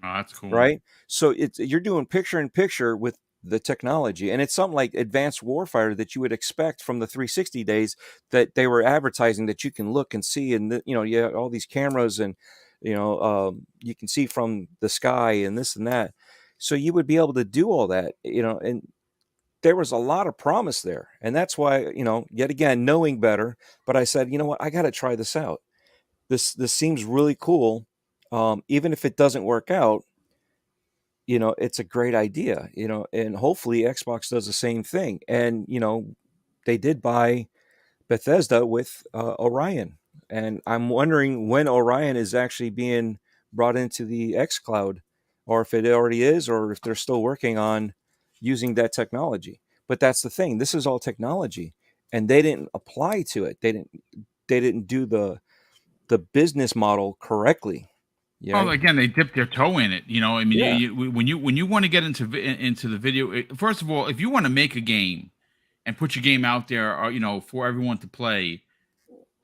Oh, that's cool.
Right? So you're doing picture in picture with the technology, and it's something like Advanced Warfighter that you would expect from the 360 days that they were advertising, that you can look and see, and you have all these cameras, and you can see from the sky and this and that. So you would be able to do all that, and there was a lot of promise there. And that's why, yet again, knowing better, but I said, you know what, I got to try this out. This seems really cool. Even if it doesn't work out, it's a great idea, and hopefully Xbox does the same thing. And, they did buy Bethesda with Orion. And I'm wondering when Orion is actually being brought into the xCloud, or if it already is, or if they're still working on using that technology. But that's the thing. This is all technology, and they didn't apply to it. They didn't do the business model correctly.
Well, again, they dipped their toe in it. I mean,
Yeah.
when you want to get into the video, first of all, if you want to make a game and put your game out there, or for everyone to play,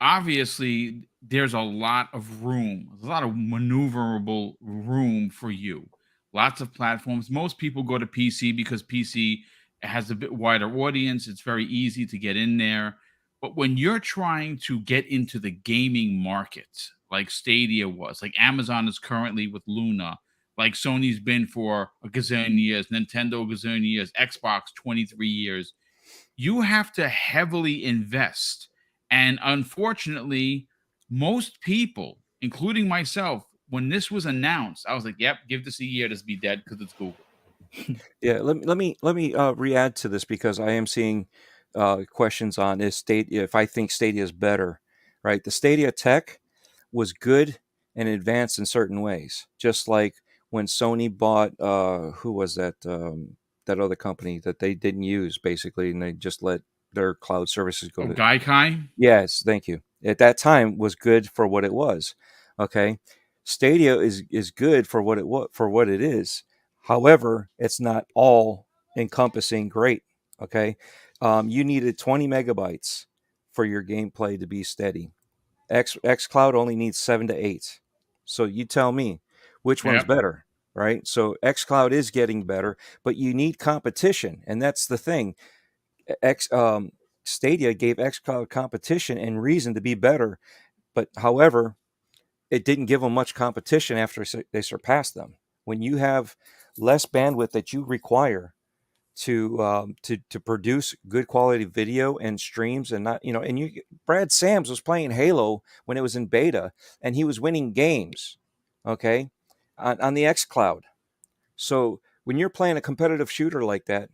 obviously there's a lot of room, a lot of maneuverable room for you. Lots of platforms. Most people go to PC because PC has a bit wider audience. It's very easy to get in there. But when you're trying to get into the gaming market, like Stadia was, like Amazon is currently with Luna, like Sony's been for a gazillion years, Nintendo a gazillion years, Xbox 23 years. You have to heavily invest. And unfortunately, most people, including myself, when this was announced, I was like, yep, give this a year to be dead because it's Google.
Yeah, let me re-add to this because I am seeing questions on if I think Stadia is better, right? The Stadia tech was good and advanced in certain ways, just like when Sony bought who was that that other company that they didn't use basically, and they just let their cloud services go to.
Gaikai?
Yes, thank you. At that time was good for what it was. Okay. Stadia is good for what it is. However, it's not all encompassing great. Okay. You needed 20 megabytes for your gameplay to be steady. xCloud only needs 7 to 8. So you tell me which one's
Yep.
better, right? So xCloud is getting better, but you need competition, and that's the thing. Stadia gave xCloud competition and reason to be better, but however, it didn't give them much competition after they surpassed them. When you have less bandwidth that you require to produce good quality video and streams, and not Brad Sams was playing Halo when it was in beta, and he was winning games, okay, on the xCloud. So when you're playing a competitive shooter like that,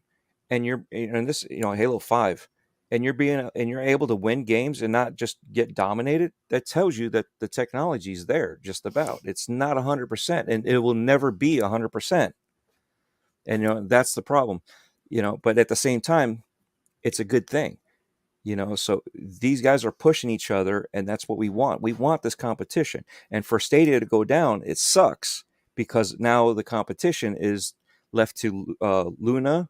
and you're in this, Halo 5, and you're able to win games and not just get dominated, that tells you that the technology is there just about. It's not 100%, and it will never be 100%. And that's the problem. But at the same time, it's a good thing. So these guys are pushing each other, and that's what we want. We want this competition. And for Stadia to go down, it sucks because now the competition is left to Luna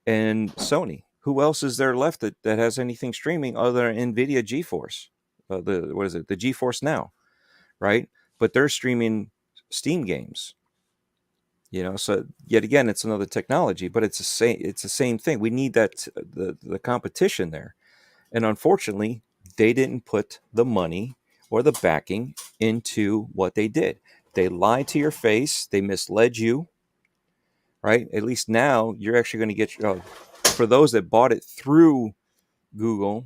and Sony. Who else is there left that has anything streaming other than NVIDIA GeForce? The GeForce Now, right? But they're streaming Steam games. So yet again, it's another technology, but it's the same thing. We need that the competition there, and unfortunately, they didn't put the money or the backing into what they did. They lied to your face. They misled you. Right? At least now you're actually going to get for those that bought it through Google,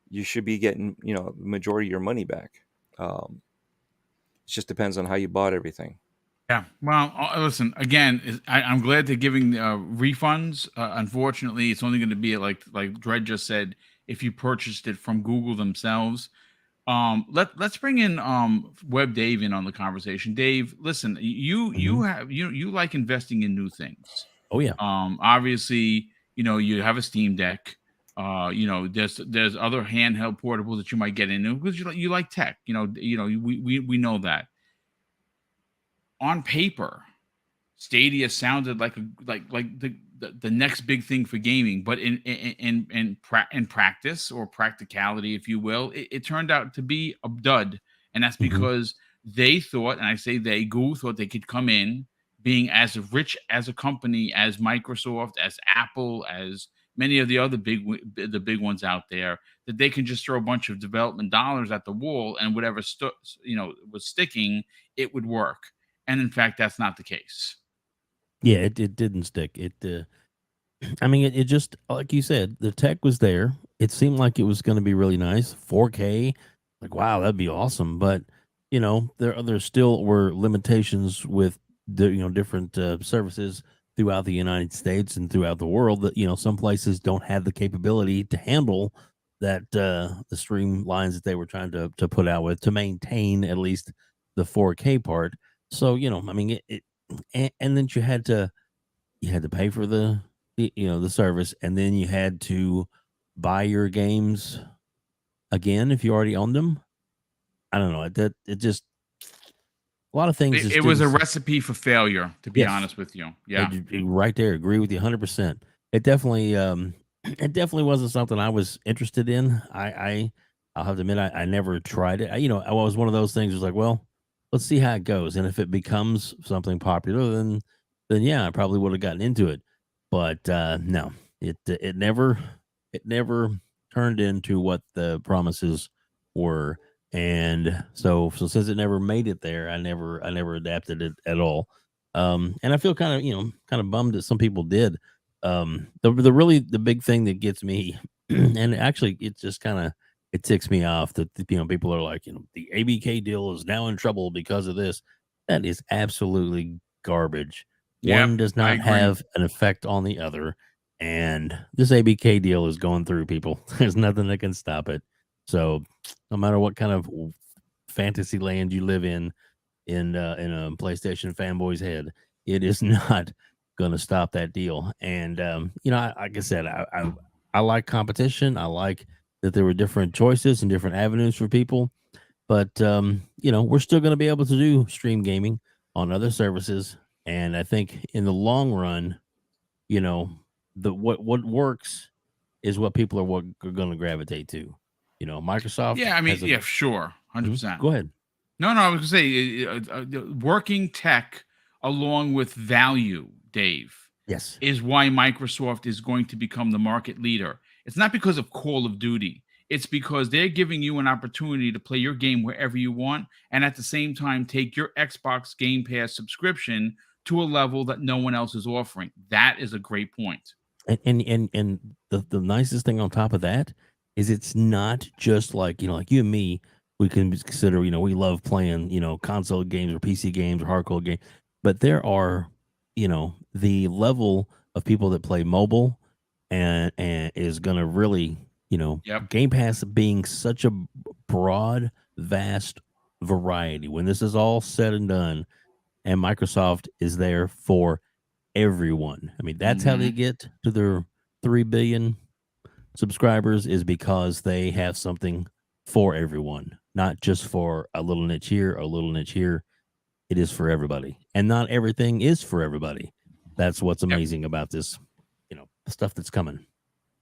you should be getting the majority of your money back. It just depends on how you bought everything.
Yeah. Well, listen, again, I'm glad they're giving refunds. Unfortunately, it's only going to be like Dredd just said, if you purchased it from Google themselves. Let's bring in Web Dave in on the conversation. Dave, listen, you like investing in new things.
Oh yeah.
Obviously, you have a Steam Deck. There's other handheld portables that you might get into because you like tech. We know that. On paper, Stadia sounded like the next big thing for gaming, but in practice or practicality, if you will, it turned out to be a dud, and that's because they thought, and I say they, Google thought they could come in being as rich as a company as Microsoft, as Apple, as many of the other big ones out there, that they can just throw a bunch of development dollars at the wall and whatever was sticking, it would work. And in fact, that's not the case.
Yeah, it didn't stick. I mean, it just, like you said, the tech was there. It seemed like it was going to be really nice. 4K, like, wow, that'd be awesome. But, there still were limitations with the, different services throughout the United States and throughout the world that, some places don't have the capability to handle that, the streamlines that they were trying to put out with to maintain at least the 4K part. So, I mean, and then you had to pay for the service, and then you had to buy your games again if you already owned them. I don't know. It just a lot of things.
It was a recipe for failure, to be honest with you. Yeah,
right there. Agree with you 100%. It definitely wasn't something I was interested in. I'll have to admit I never tried it. I was one of those things. Was like, well, let's see how it goes, and if it becomes something popular, then yeah, I probably would have gotten into it. But no, it never turned into what the promises were. And so since it never made it there, I never adapted it at all. And I feel kind of bummed that some people did. The big thing that gets me, and actually it just kind of it ticks me off that people are like, the ABK deal is now in trouble because of this. That is absolutely garbage.
Yep,
One does
I
not
agree.
have an effect on the other, and this ABK deal is going through people. There's nothing that can stop it. So no matter what kind of fantasy land you live in a PlayStation fanboy's head, it is not going to stop that deal. And like I said, I like competition. I like that there were different choices and different avenues for people. But we're still going to be able to do stream gaming on other services. And I think in the long run, what works is what people are going to gravitate to. Microsoft
Yeah, I mean,
has a
yeah, sure,
Mhm.
100%.
Go ahead.
No, I was gonna say working tech along with value, Dave,
Yes.
is why Microsoft is going to become the market leader. It's not because of Call of Duty. It's because they're giving you an opportunity to play your game wherever you want, and at the same time take your Xbox Game Pass subscription to a level that no one else is offering. That is a great point.
And the nicest thing on top of that is it's not just like like you and me, we can consider we love playing console games or PC games or hardcore games, but there are the level of people that play mobile and is gonna really
Yep.
Game Pass being such a broad, vast variety. When this is all said and done, and Microsoft is there for everyone. I mean, that's how they
Hmm.
get to their 3 billion subscribers, is because they have something for everyone, not just for a little niche here, a little niche here. It is for everybody. And not everything is for everybody. That's what's
Yep.
amazing about this, stuff that's coming.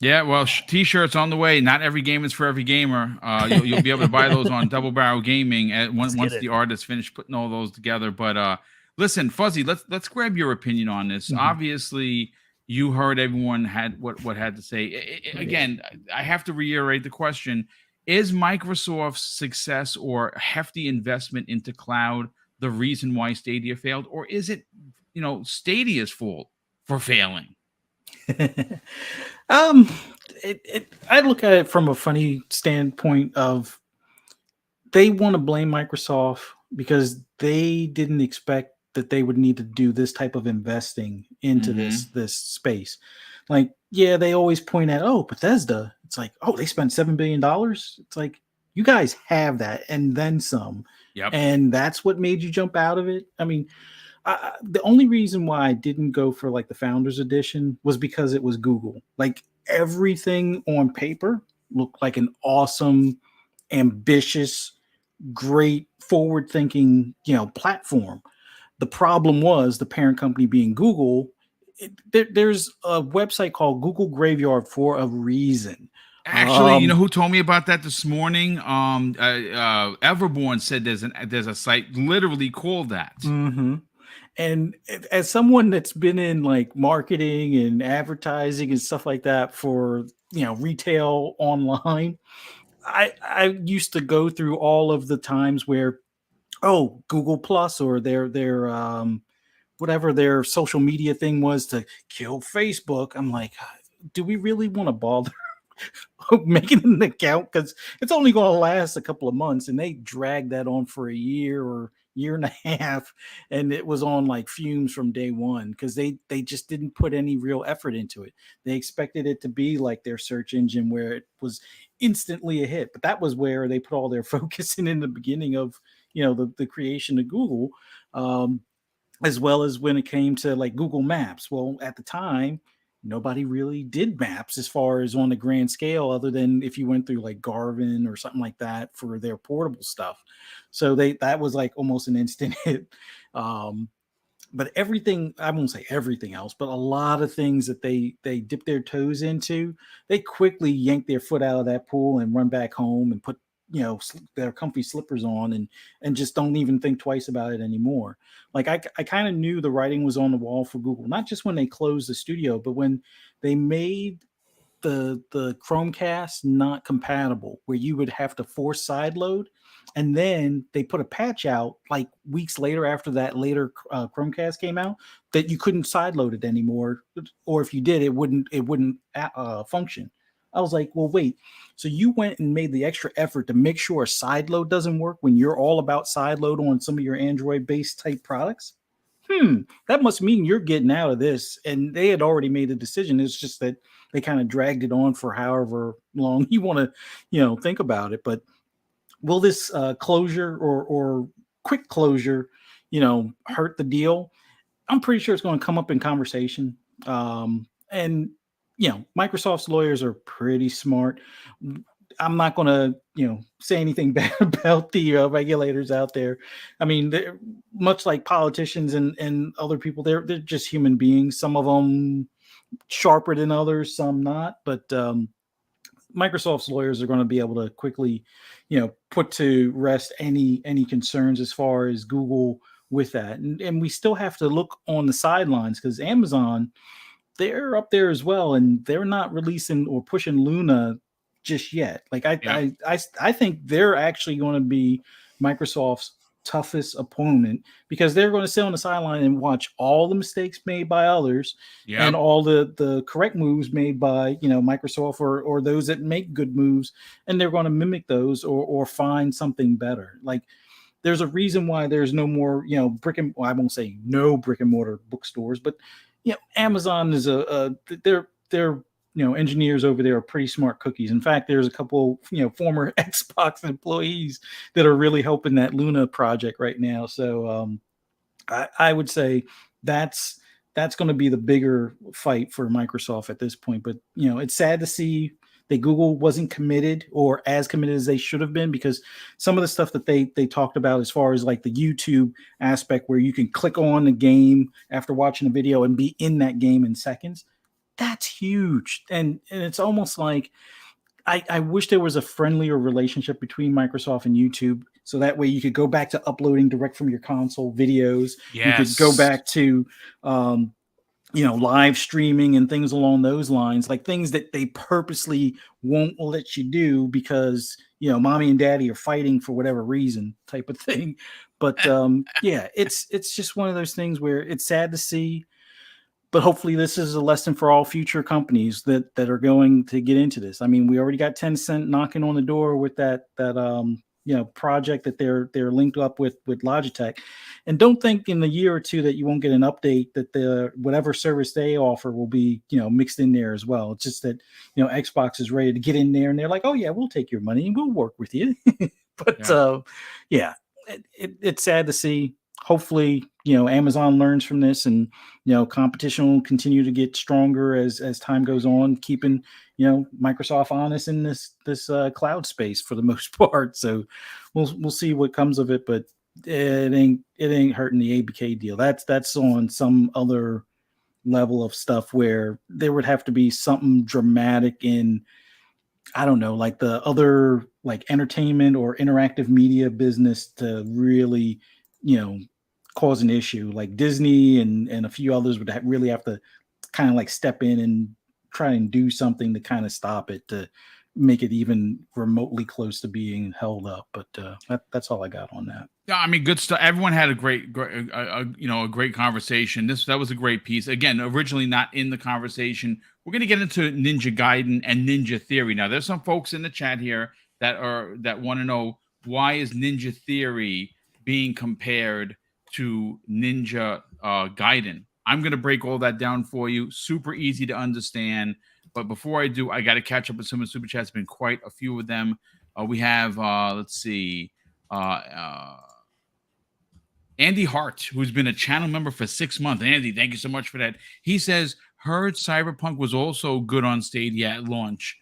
Yeah, well, t-shirts on the way. Not every game is for every gamer. You'll be able to buy those on Double Barrel Gaming
Let's get
once
it.
the artist finished putting all those together. But listen, Fuzzy, let's grab your opinion on this.
Mhm.
Obviously, you heard everyone had what had to say. Again, I have to reiterate the question: is Microsoft's success or hefty investment into cloud the reason why Stadia failed, or is it Stadia's fault for failing?
um, I look at it from a funny standpoint of they want to blame Microsoft because they didn't expect that they would need to do this type of investing into
Hmm.
this space. Like, yeah, they always point at, oh, Bethesda. It's like, oh, they spent $7 billion. It's like, you guys have that and then some,
Yep.
and that's what made you jump out of it. I mean, the only reason why I didn't go for like the Founders Edition was because it was Google. Like everything on paper looked like an awesome, ambitious, great, forward-thinking, platform. The problem was the parent company being Google. There's a website called Google Graveyard for a reason.
Actually, you know who told me about that this morning? Everborn said there's a site literally called that.
Mhm. And as someone that's been in like marketing and advertising and stuff like that for retail online, I used to go through all of the times where, oh, Google Plus or their whatever their social media thing was to kill Facebook. I'm like, do we really want to bother making an account? Because it's only going to last a couple of months, and they dragged that on for a year or year and a half, and it was on like fumes from day one because they just didn't put any real effort into it. They expected it to be like their search engine where it was instantly a hit, but that was where they put all their focus in the beginning of the creation of Google. um, as well as when it came to like Google Maps. Well, at the time, nobody really did maps as far as on the grand scale, other than if you went through like Garvin or something like that for their portable stuff. So that was like almost an instant hit. Um, but everything, I won't say everything else, but a lot of things that they dip their toes into, they quickly yank their foot out of that pool and run back home and put their comfy slippers on and just don't even think twice about it anymore. Like I kind of knew the writing was on the wall for Google, not just when they closed the studio, but when they made the Chromecast not compatible, where you would have to force sideload, and then they put a patch out like weeks later after that later Chromecast came out that you couldn't sideload it anymore, or if you did, it wouldn't function. I was like, well, wait. So you went and made the extra effort to make sure a sideload doesn't work when you're all about sideload on some of your Android-based type products? That must mean you're getting out of this. And they had already made a decision. It's just that they kind of dragged it on for however long you want to, think about it. But will this closure or quick closure, hurt the deal? I'm pretty sure it's going to come up in conversation. And Microsoft's lawyers are pretty smart. I'm not going to, say anything bad about the regulators out there. I mean, they're much like politicians and other people. They're just human beings. Some of them sharper than others, some not. But Microsoft's lawyers are going to be able to quickly, put to rest any concerns as far as Google with that. And we still have to look on the sidelines because Amazon, they're up there as well, and they're not releasing or pushing Luna just yet. Like I think they're actually going to be Microsoft's toughest opponent because they're going to sit on the sideline and watch all the mistakes made by others and all the correct moves made by Microsoft or those that make good moves, and they're going to mimic those or find something better. Like there's a reason why there's no more I won't say no brick and mortar bookstores, but Amazon is they're engineers over there are pretty smart cookies. In fact, there's a couple former Xbox employees that are really helping that Luna project right now. So I would say that's going to be the bigger fight for Microsoft at this point. But it's sad to see that Google wasn't committed or as committed as they should have been, because some of the stuff that they talked about as far as like the YouTube aspect where you can click on the game after watching a video and be in that game in seconds, that's huge. And it's almost like I wish there was a friendlier relationship between Microsoft and YouTube, so that way you could go back to uploading direct from your console videos. Yes. You could go back to live streaming and things along those lines, like things that they purposely won't let you do because, mommy and daddy are fighting for whatever reason type of thing. But it's just one of those things where it's sad to see, but hopefully this is a lesson for all future companies that are going to get into this. I mean, we already got Tencent knocking on the door with that project that they're linked up with Logitech. And don't think in a year or two that you won't get an update that the whatever service they offer will be mixed in there as well. It's just that Xbox is ready to get in there and they're like, oh yeah, we'll take your money and we'll work with you. But it's sad to see. Hopefully Amazon learns from this and competition will continue to get stronger as time goes on, keeping Microsoft honest in this cloud space for the most part. So we'll see what comes of it, but it ain't hurting the ABK deal. That's on some other level of stuff where there would have to be something dramatic in, I don't know, like the other like entertainment or interactive media business to really cause an issue. Like Disney and a few others would really have to kind of like step in and try and do something to kind of stop it, to make it even remotely close to being held up. But that's all I got on that.
Yeah, I mean, good stuff. Everyone had a great conversation. That was a great piece. Again, originally not in the conversation. We're going to get into Ninja Gaiden and Ninja Theory. Now, there's some folks in the chat here that want to know, why is Ninja Theory being compared to Ninja Gaiden? I'm going to break all that down for you. Super easy to understand. But before I do, I got to catch up with some of the super chats. Been quite a few of them. We have, let's see, Andy Hart, who's been a channel member for 6 months. Andy, thank you so much for that. He says, heard Cyberpunk was also good on Stadia at launch.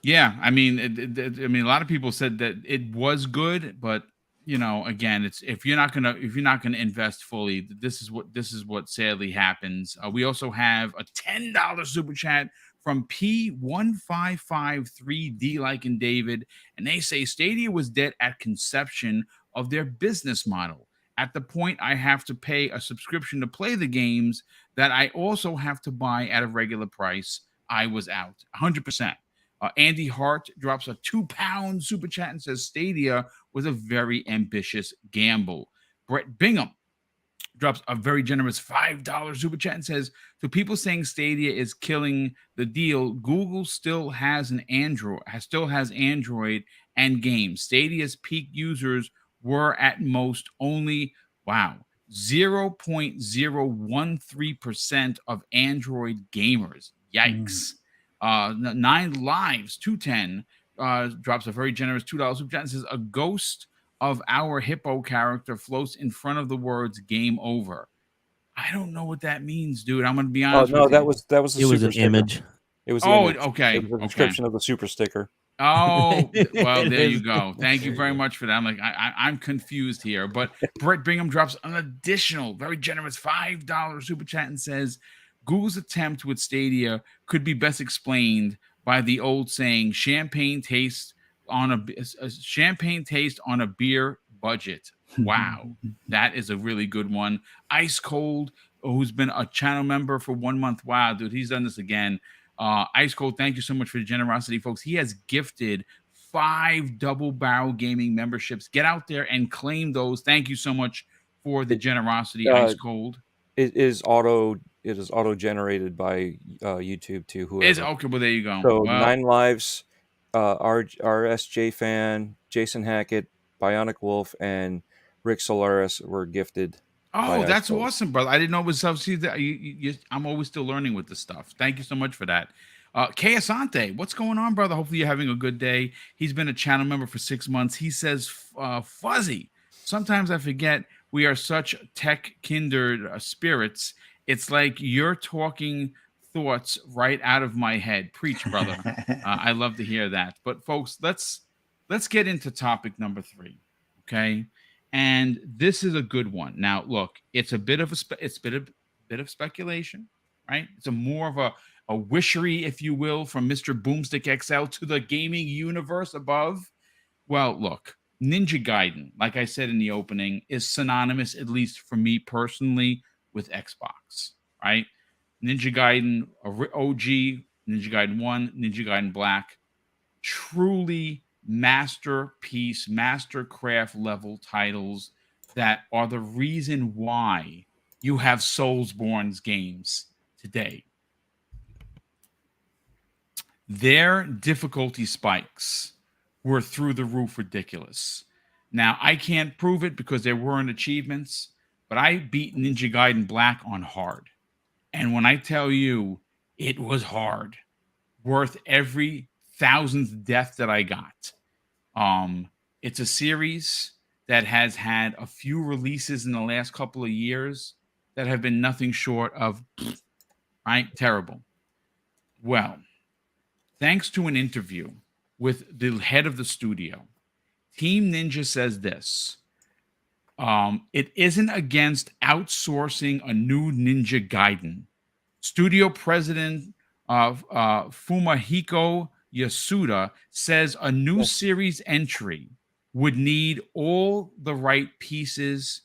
Yeah, I mean, a lot of people said that it was good, but again, it's if you're not gonna invest fully, this is what sadly happens. We also have a $10 super chat from P1553D like in David, and they say Stadia was dead at conception of their business model. At the point I have to pay a subscription to play the games that I also have to buy at a regular price. I was out. 100%. Andy Hart drops a 2-pound super chat and says Stadia was a very ambitious gamble. Brett Bingham drops a very generous $5 super chat and says, to people saying Stadia is killing the deal, Google still has Android and games. Stadia's peak users were at most only, 0.013% of Android gamers. Yikes. 9 Lives 210 drops a very generous $2 super chat and says, a ghost of our hippo character floats in front of the words "game over." I don't know what that means, dude. I'm gonna be honest.
No,
with
that
you.
was
It was an image.
It was
Oh,
the image.
okay,
It was the
okay.
description of the super sticker.
Oh, well, there you go. Thank you very much for that. I'm like, I'm confused here. But Brett Bingham drops an additional, very generous $5 super chat and says, Google's attempt with Stadia could be best explained by the old saying, champagne taste on a beer budget. Wow, that is a really good one. Ice Cold, who's been a channel member for 1 month. Wow, dude, he's done this again. Ice Cold, thank you so much for the generosity, folks. He has gifted 5 Double Barrel Gaming memberships. Get out there and claim those. Thank you so much for the generosity, Ice Cold.
It is auto generated by YouTube to whoever.
Okay, well, there you go.
So
well,
9 Lives, RSJ Fan, Jason Hackett, Bionic Wolf, and Rick Solaris were gifted.
Oh, that's awesome, brother. I didn't know it was see that I'm always still learning with this stuff. Thank you so much for that. K Asante, what's going on, brother? Hopefully you're having a good day. He's been a channel member for 6 months. He says, Fuzzy, sometimes I forget we are such tech kindred spirits. It's like you're talking thoughts right out of my head. Preach, brother. I love to hear that. But folks, let's get into topic number 3. Okay. And this is a good one. Now, look, it's a bit of speculation, right? It's more of a wishery, if you will, from Mr. BoomStick XL to the gaming universe above. Well, look, Ninja Gaiden, like I said in the opening, is synonymous, at least for me personally, with Xbox, right? Ninja Gaiden OG, Ninja Gaiden 1, Ninja Gaiden Black, truly masterpiece, mastercraft level titles that are the reason why you have Soulsborne's games today. Their difficulty spikes were through the roof ridiculous. Now, I can't prove it because there weren't achievements, but I beat Ninja Gaiden Black on hard. And when I tell you it was hard, worth every 1,000th death that I got. It's a series that has had a few releases in the last couple of years that have been nothing short of terrible. Well, thanks to an interview with the head of the studio, Team Ninja says this. It isn't against outsourcing a new Ninja Gaiden. Studio president Fumihiko Yasuda says a new series entry would need all the right pieces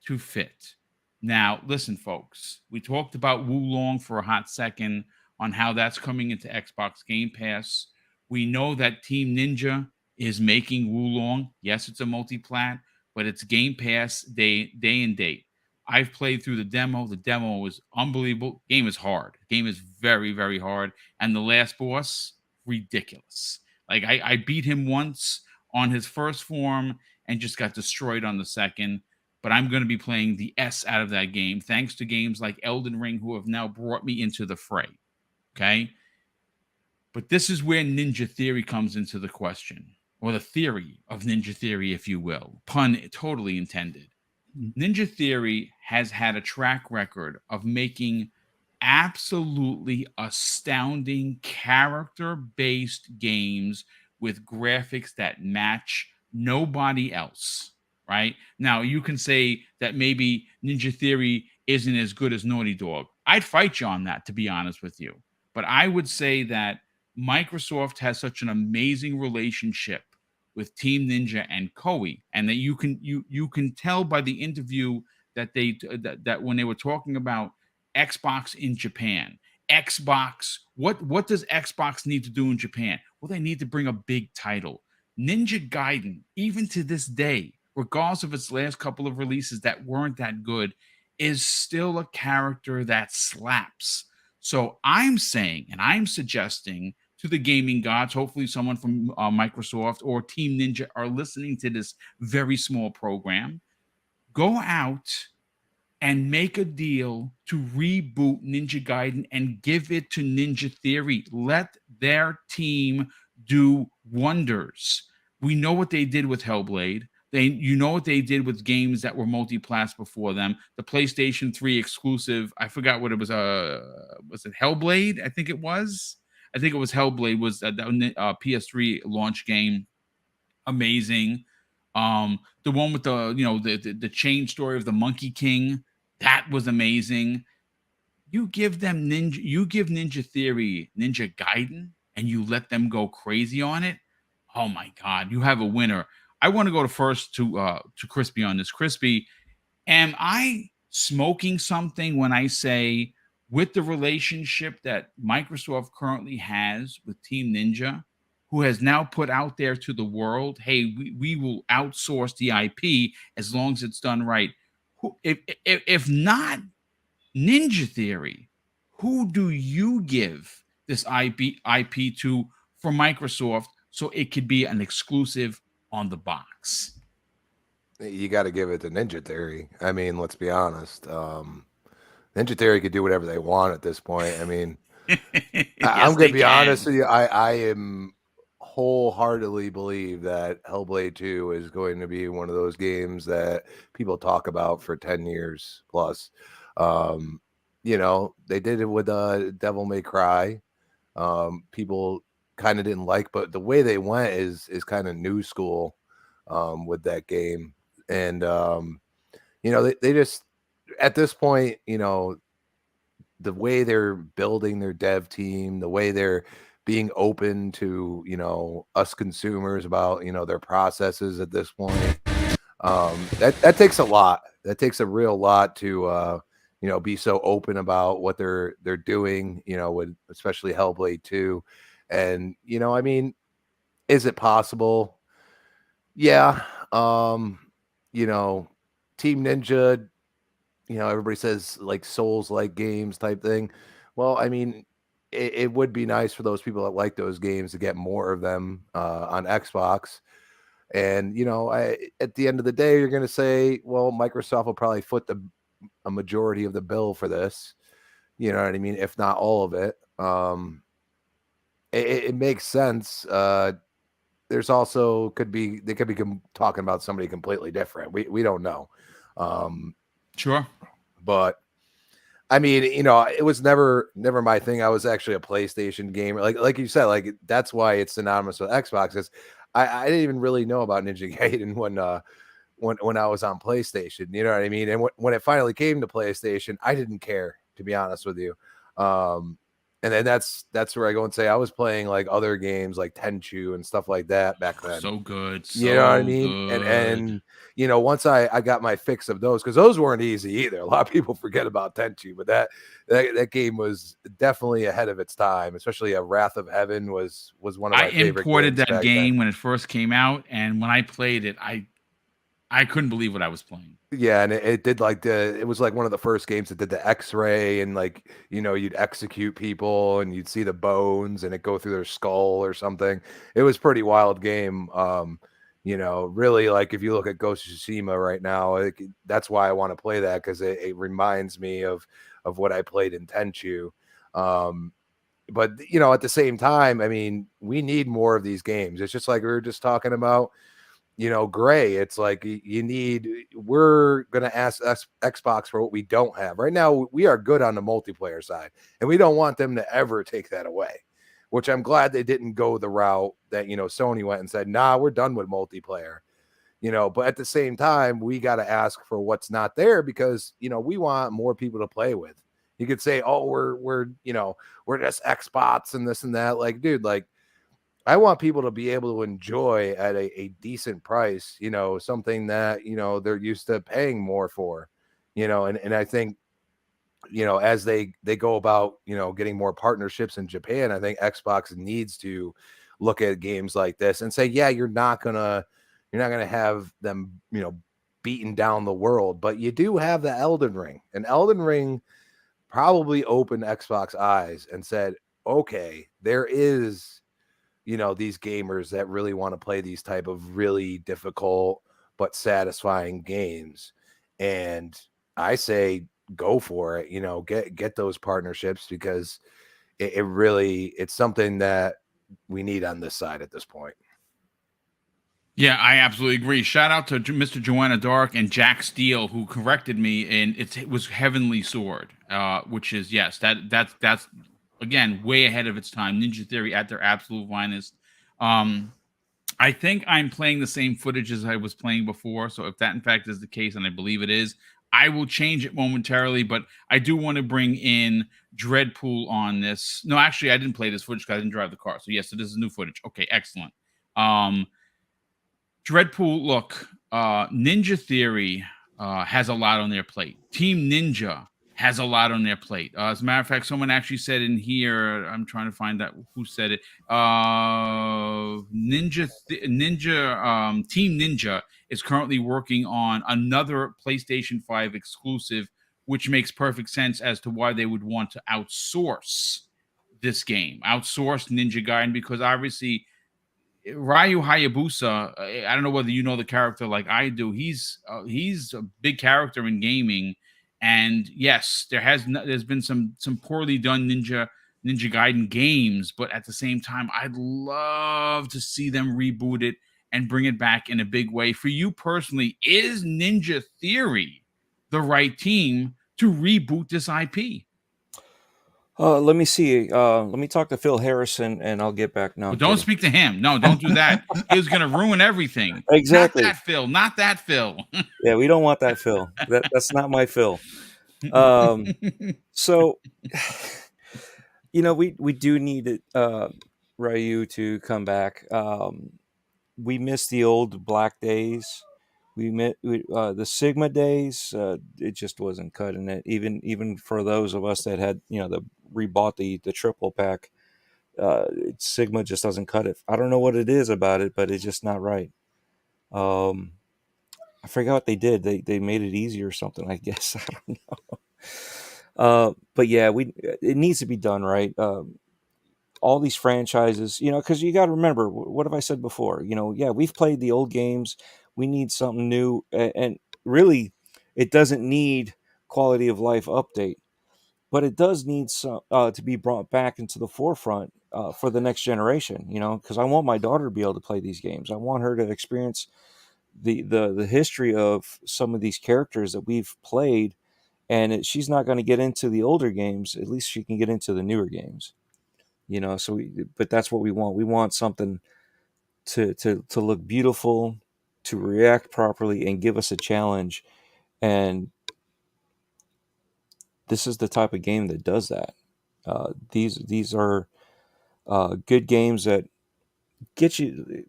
to fit. Now, listen, folks, we talked about Wulong for a hot second on how that's coming into Xbox Game Pass. We know that Team Ninja is making Wulong. Yes, it's a multi-plat, but it's Game Pass day and date. I've played through the demo. The demo was unbelievable. Game is hard. Game is very, very hard. And the last boss, ridiculous. Like I beat him once on his first form and just got destroyed on the second. But I'm going to be playing the S out of that game, thanks to games like Elden Ring, who have now brought me into the fray. Okay? But this is where Ninja Theory comes into the question, or the theory of Ninja Theory, if you will. Pun totally intended. Ninja Theory has had a track record of making absolutely astounding character-based games with graphics that match nobody else, right? Now, you can say that maybe Ninja Theory isn't as good as Naughty Dog. I'd fight you on that, to be honest with you. But I would say that Microsoft has such an amazing relationship with Team Ninja and Koei, and that you can tell by the interview that that when they were talking about Xbox in Japan, Xbox, what does Xbox need to do in Japan? Well, they need to bring a big title. Ninja Gaiden, even to this day, regardless of its last couple of releases that weren't that good, is still a character that slaps. So I'm saying, and I'm suggesting to the gaming gods, hopefully someone from Microsoft or Team Ninja are listening to this very small program, go out and make a deal to reboot Ninja Gaiden and give it to Ninja Theory. Let their team do wonders. We know what they did with Hellblade. You know what they did with games that were multi-class before them. The PlayStation 3 exclusive, I forgot what it was. Was it Hellblade? I think it was Hellblade was the PS3 launch game. Amazing. The one with the chain story of the Monkey King, that was amazing. You give Ninja Theory Ninja Gaiden and you let them go crazy on it. Oh my God, you have a winner. I want to go first to Crispy on this. Crispy, am I smoking something when I say, with the relationship that Microsoft currently has with Team Ninja, who has now put out there to the world, hey, we will outsource the IP as long as it's done right. If not Ninja Theory, who do you give this IP to from Microsoft so it could be an exclusive on the box?
You got to give it to Ninja Theory. I mean, let's be honest. Ninja Theory could do whatever they want at this point. I mean, I'm going to be honest with you. I am wholeheartedly believe that Hellblade 2 is going to be one of those games that people talk about for 10 years plus. They did it with Devil May Cry. People kind of didn't like, but the way they went is kind of new school with that game. And, they just, at this point, the way they're building their dev team, the way they're being open to, us consumers about, their processes at this point, that takes a lot. That takes a real lot to, be so open about what they're doing, with especially Hellblade 2. And, I mean, is it possible? Yeah. Team Ninja, everybody says like Souls-like games type thing. Well, I mean, it would be nice for those people that like those games to get more of them on Xbox. And, at the end of the day, you're going to say, well, Microsoft will probably foot a majority of the bill for this. You know what I mean? If not all of it. It makes sense. There's also they could be talking about somebody completely different. We don't know.
Sure.
But I mean, it was never my thing. I was actually a PlayStation gamer. Like you said, like that's why it's synonymous with Xbox. Is I didn't even really know about Ninja Gaiden when I was on PlayStation. You know what I mean? And when it finally came to PlayStation, I didn't care, to be honest with you. And then that's where I go and say I was playing like other games like Tenchu and stuff like that back then.
So good.
You know what I mean? And once I got my fix of those, because those weren't easy either. A lot of people forget about Tenchu, but that game was definitely ahead of its time, especially Wrath of Heaven was one of my favorite games. I
imported that game when it first came out, and when I played it, I couldn't believe what I was playing.
Yeah, and it did it was like one of the first games that did the X-ray, and like you'd execute people and you'd see the bones and it go through their skull or something. It was a pretty wild game. Really, like if you look at Ghost of Tsushima right now, that's why I want to play that, because it reminds me of what I played in Tenchu. But at the same time, I mean, we need more of these games. It's just like we were just talking about. Gray, it's like we're going to ask Xbox for what we don't have. Right now, we are good on the multiplayer side, and we don't want them to ever take that away, which I'm glad they didn't go the route that, Sony went and said, nah, we're done with multiplayer, but at the same time, we got to ask for what's not there because, we want more people to play with. You could say, oh, we're just Xbox and this and that. Like, dude, like, I want people to be able to enjoy at a decent price, something that, they're used to paying more for, and I think as they go about, getting more partnerships in Japan, I think Xbox needs to look at games like this and say, yeah, you're not gonna have them, beating down the world, but you do have the Elden Ring, and Elden Ring probably opened Xbox eyes and said, okay, there is, these gamers that really want to play these type of really difficult but satisfying games. And I say go for it, get those partnerships, because it's something that we need on this side at this point.
Yeah, I absolutely agree. Shout out to Mr. Joanna Dark and Jack Steele, who corrected me, and it was Heavenly Sword, which is, yes, that's again way ahead of its time. Ninja Theory at their absolute finest. I think I'm playing the same footage as I was playing before, so if that in fact is the case, and I believe it is, I will change it momentarily. But I do want to bring in Dreadpool on this. No, actually, I didn't play this footage because I didn't drive the car. So yes, so this is new footage. Okay, excellent. Dreadpool, look, Ninja Theory has a lot on their plate. Team Ninja has a lot on their plate. As a matter of fact, someone actually said in here, I'm trying to find out who said it. Team Ninja is currently working on another PlayStation 5 exclusive, which makes perfect sense as to why they would want to outsource this game, outsource Ninja Gaiden, because obviously Ryu Hayabusa, I don't know whether you know the character like I do. He's a big character in gaming, and yes, there's been some poorly done Ninja Gaiden games, but at the same time, I'd love to see them reboot it and bring it back in a big way. For you personally, is Ninja Theory the right team to reboot this IP?
Let me see. Let me talk to Phil Harrison, and I'll get back. No,
but don't speak to him. No, don't do that. He's going to ruin everything.
Exactly.
Not that Phil. Not that Phil.
Yeah, we don't want that Phil. That's not my Phil. So, we do need Ryu to come back. We miss the old Black days. We met the Sigma days. It just wasn't cutting it. Even for those of us that had rebought the triple pack, Sigma just doesn't cut it. I don't know what it is about it, but it's just not right. I forgot what they did. They made it easy or something, I guess. I don't know. But yeah, it needs to be done right. All these franchises, because you got to remember, what have I said before? Yeah, we've played the old games. We need something new, and really, it doesn't need quality of life update, but it does need some to be brought back into the forefront for the next generation. Because I want my daughter to be able to play these games. I want her to experience the history of some of these characters that we've played, and she's not going to get into the older games. At least she can get into the newer games. But that's what we want. We want something to look beautiful, to react properly, and give us a challenge. And this is the type of game that does that. These are good games that get you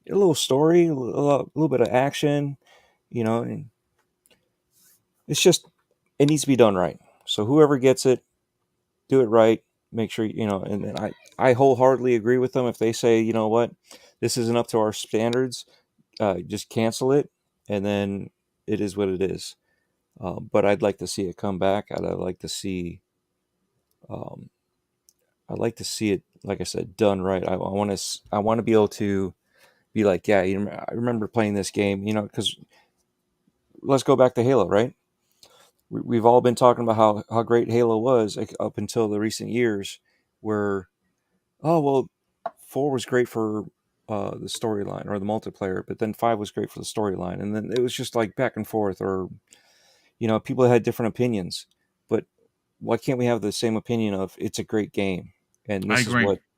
a little story, a little bit of action, and it needs to be done right. So whoever gets it, do it right. Make sure, and I wholeheartedly agree with them. If they say, you know what, this isn't up to our standards, just cancel it, and then it is what it is. But I'd like to see it come back. I'd like to see it, like I said, done right. I want to be able to be like, yeah, I remember playing this game, because let's go back to Halo, right? We've all been talking about how great Halo was up until the recent years, where, 4 was great for the storyline or the multiplayer, but then 5 was great for the storyline, and then it was just like back and forth, or people had different opinions. But why can't we have the same opinion of it's a great game? And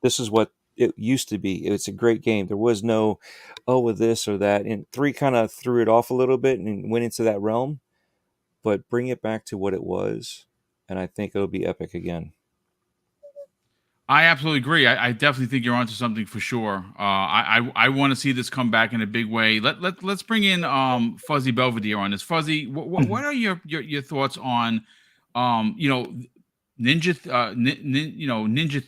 this is what it used to be. It's a great game. There was no with this or that, and 3 kind of threw it off a little bit and went into that realm. But bring it back to what it was, and I think it'll be epic again.
I absolutely agree. I definitely think you're onto something for sure. I want to see this come back in a big way. Let's bring in Fuzzy Belvedere on this. Fuzzy, what are your thoughts on Ninja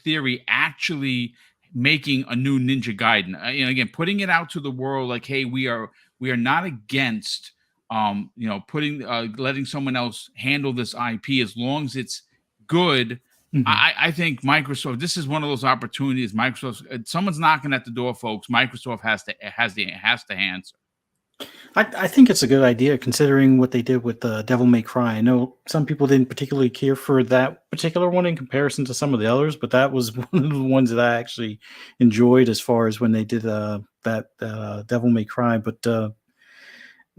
Theory actually making a new Ninja Gaiden. Again, putting it out to the world like, hey, we are not against letting someone else handle this IP as long as it's good. I think Microsoft, this is one of those opportunities. Microsoft, someone's knocking at the door, folks. Microsoft has to answer.
I think it's a good idea considering what they did with Devil May Cry. I know some people didn't particularly care for that particular one in comparison to some of the others, but that was one of the ones that I actually enjoyed as far as when they did that Devil May Cry. But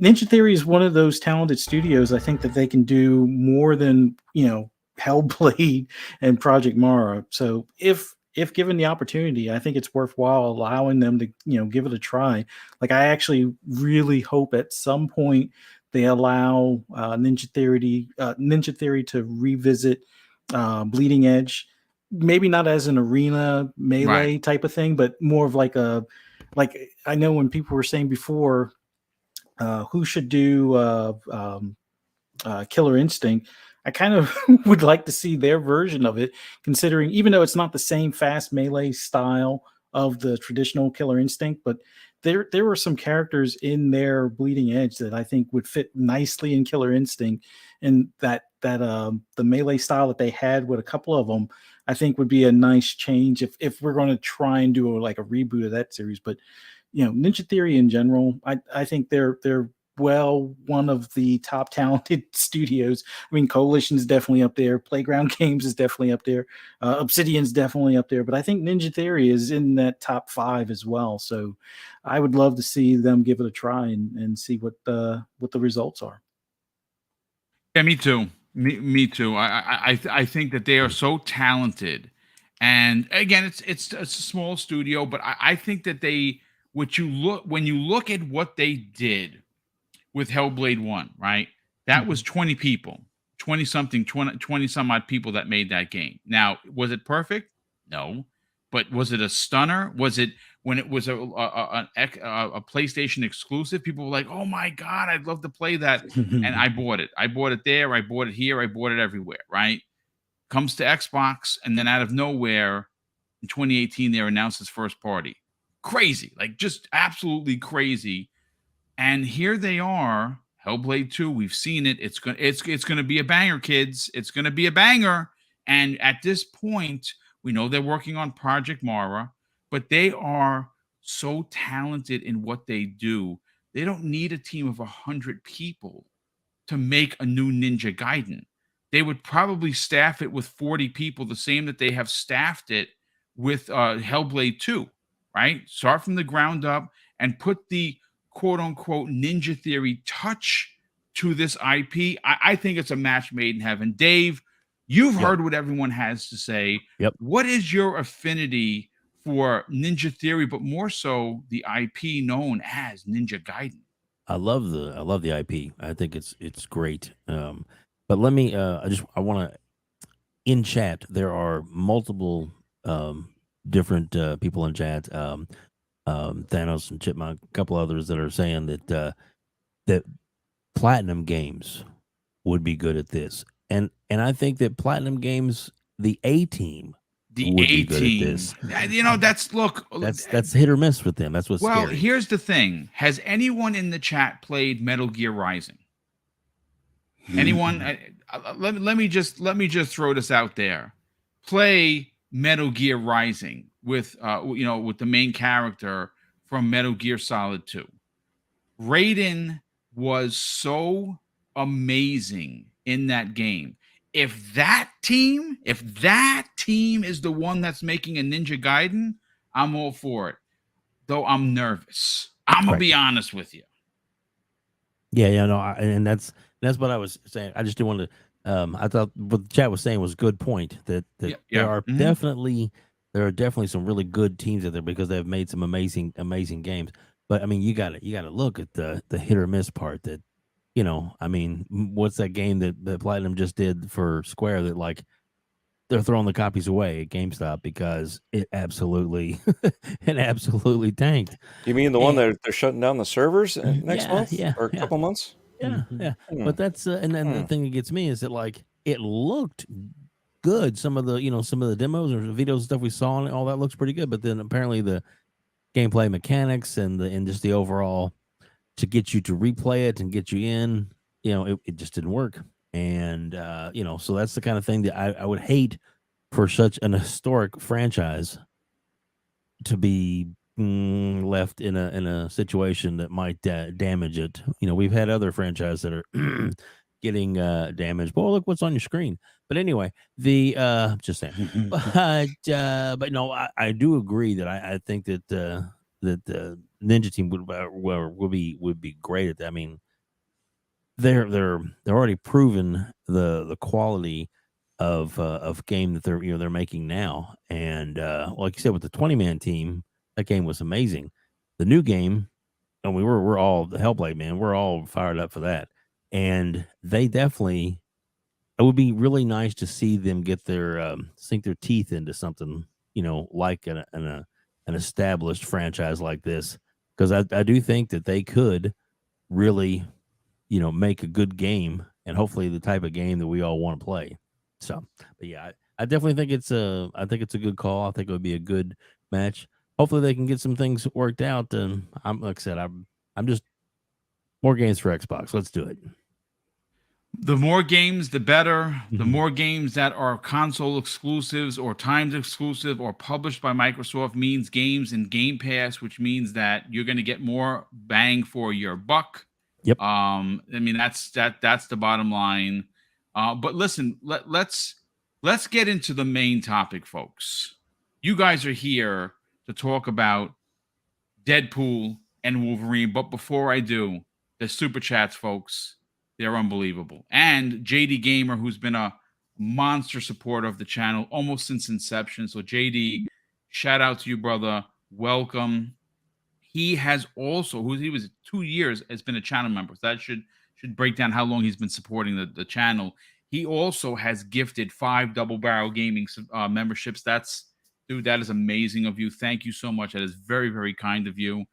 Ninja Theory is one of those talented studios. I think that they can do more than Hellblade and Project Mara. So if given the opportunity, I think it's worthwhile allowing them to, give it a try. Like, I actually really hope at some point they allow Ninja Theory to revisit Bleeding Edge, maybe not as an arena melee type of thing, but more of like I know when people were saying before, who should do Killer Instinct. I kind of would like to see their version of it, considering even though it's not the same fast melee style of the traditional Killer Instinct, but there were some characters in their Bleeding Edge that I think would fit nicely in Killer Instinct, and that the melee style that they had with a couple of them, I think would be a nice change if we're going to try and do a reboot of that series. But Ninja Theory in general, I think they're one of the top talented studios. I mean, Coalition's definitely up there. Playground Games is definitely up there. Obsidian's definitely up there. But I think Ninja Theory is in that top 5 as well. So I would love to see them give it a try and see what the results are.
Yeah, me too. Me too. I think that they are so talented. And again, it's a small studio, but I think that when you look at what they did with Hellblade 1, right? That was 20 people, 20 some odd people that made that game. Now, was it perfect? No. But was it a stunner? Was it, when it was a PlayStation exclusive, people were like, oh my God, I'd love to play that. And I bought it. I bought it there. I bought it here. I bought it everywhere, right? Comes to Xbox, and then out of nowhere, in 2018, they announced its first party. Crazy. Like, just absolutely crazy. And here they are, Hellblade 2. We've seen it. It's going to be a banger, kids. It's going to be a banger. And at this point, we know they're working on Project Mara, but they are so talented in what they do. They don't need a team of 100 people to make a new Ninja Gaiden. They would probably staff it with 40 people, the same that they have staffed it with Hellblade 2, right? Start from the ground up and put the quote-unquote Ninja Theory touch to this IP. I think it's a match made in heaven. Dave, you've heard what everyone has to say.
Yep.
What is your affinity for Ninja Theory, but more so the IP known as Ninja Gaiden?
I love the IP. I think it's great. But let me I want to, in chat there are multiple different people in chat. Thanos and Chipmunk, a couple others that are saying that Platinum Games would be good at this, and I think that Platinum Games, the A team, would be good at this. That's hit or miss with them. That's what's scary.
Here's the thing: has anyone in the chat played Metal Gear Rising? Anyone? Let me just throw this out there. Play Metal Gear Rising with the main character from Metal Gear Solid 2. Raiden was so amazing in that game. If that team is the one that's making a Ninja Gaiden, I'm all for it. Though I'm nervous. I'm gonna be honest with you.
And that's what I was saying. I just didn't want to. I thought what the chat was saying was a good point. That there are definitely some really good teams out there because they've made some amazing games. But I mean, you got to look at the hit or miss part. That what's that game that Platinum just did for Square that like they're throwing the copies away at GameStop because it absolutely tanked.
You mean the one that they're shutting down the servers next month?
Yeah,
or a couple months?
Yeah,
Mhm.
yeah.
Hmm.
But that's and then the thing that gets me is that like it looked good. Some of the some of the demos or videos and stuff we saw and all that looks pretty good. But then apparently the gameplay mechanics and just the overall to get you to replay it and get you in, it just didn't work. And so that's the kind of thing that I would hate for such an historic franchise to be left in a situation that might damage it. We've had other franchises that are getting damaged. Well, look what's on your screen. But anyway, the just saying. But no, I do agree that I think that the Ninja Team would be great at that. I mean, they're already proven the quality of game that they're making now. And like you said, with the 20-man team, that game was amazing. The new game, and we're all the Hellblade, man, we're all fired up for that. And they definitely, it would be really nice to see them get their sink their teeth into something, like an established franchise like this, because I do think that they could really make a good game, and hopefully the type of game that we all want to play. So, but yeah, I definitely think I think it's a good call. I think it would be a good match. Hopefully they can get some things worked out. And like I said, I'm just more games for Xbox. Let's do it.
The more games, the better. The
Mhm.
more games that are console exclusives or timed exclusive or published by Microsoft means games in Game Pass, which means that you're going to get more bang for your buck.
Yep.
I mean, that's the bottom line. But listen, let's get into the main topic, folks. You guys are here to talk about Deadpool and Wolverine. But before I do, the super chats, folks, they're unbelievable. And JD Gamer, who's been a monster supporter of the channel almost since inception. So JD, shout out to you, brother. Welcome. He has also, he was 2 years, has been a channel member. So that should break down how long he's been supporting the channel. He also has gifted 5 Double Barrel Gaming memberships. Dude, that is amazing of you. Thank you so much. That is very, very kind of you.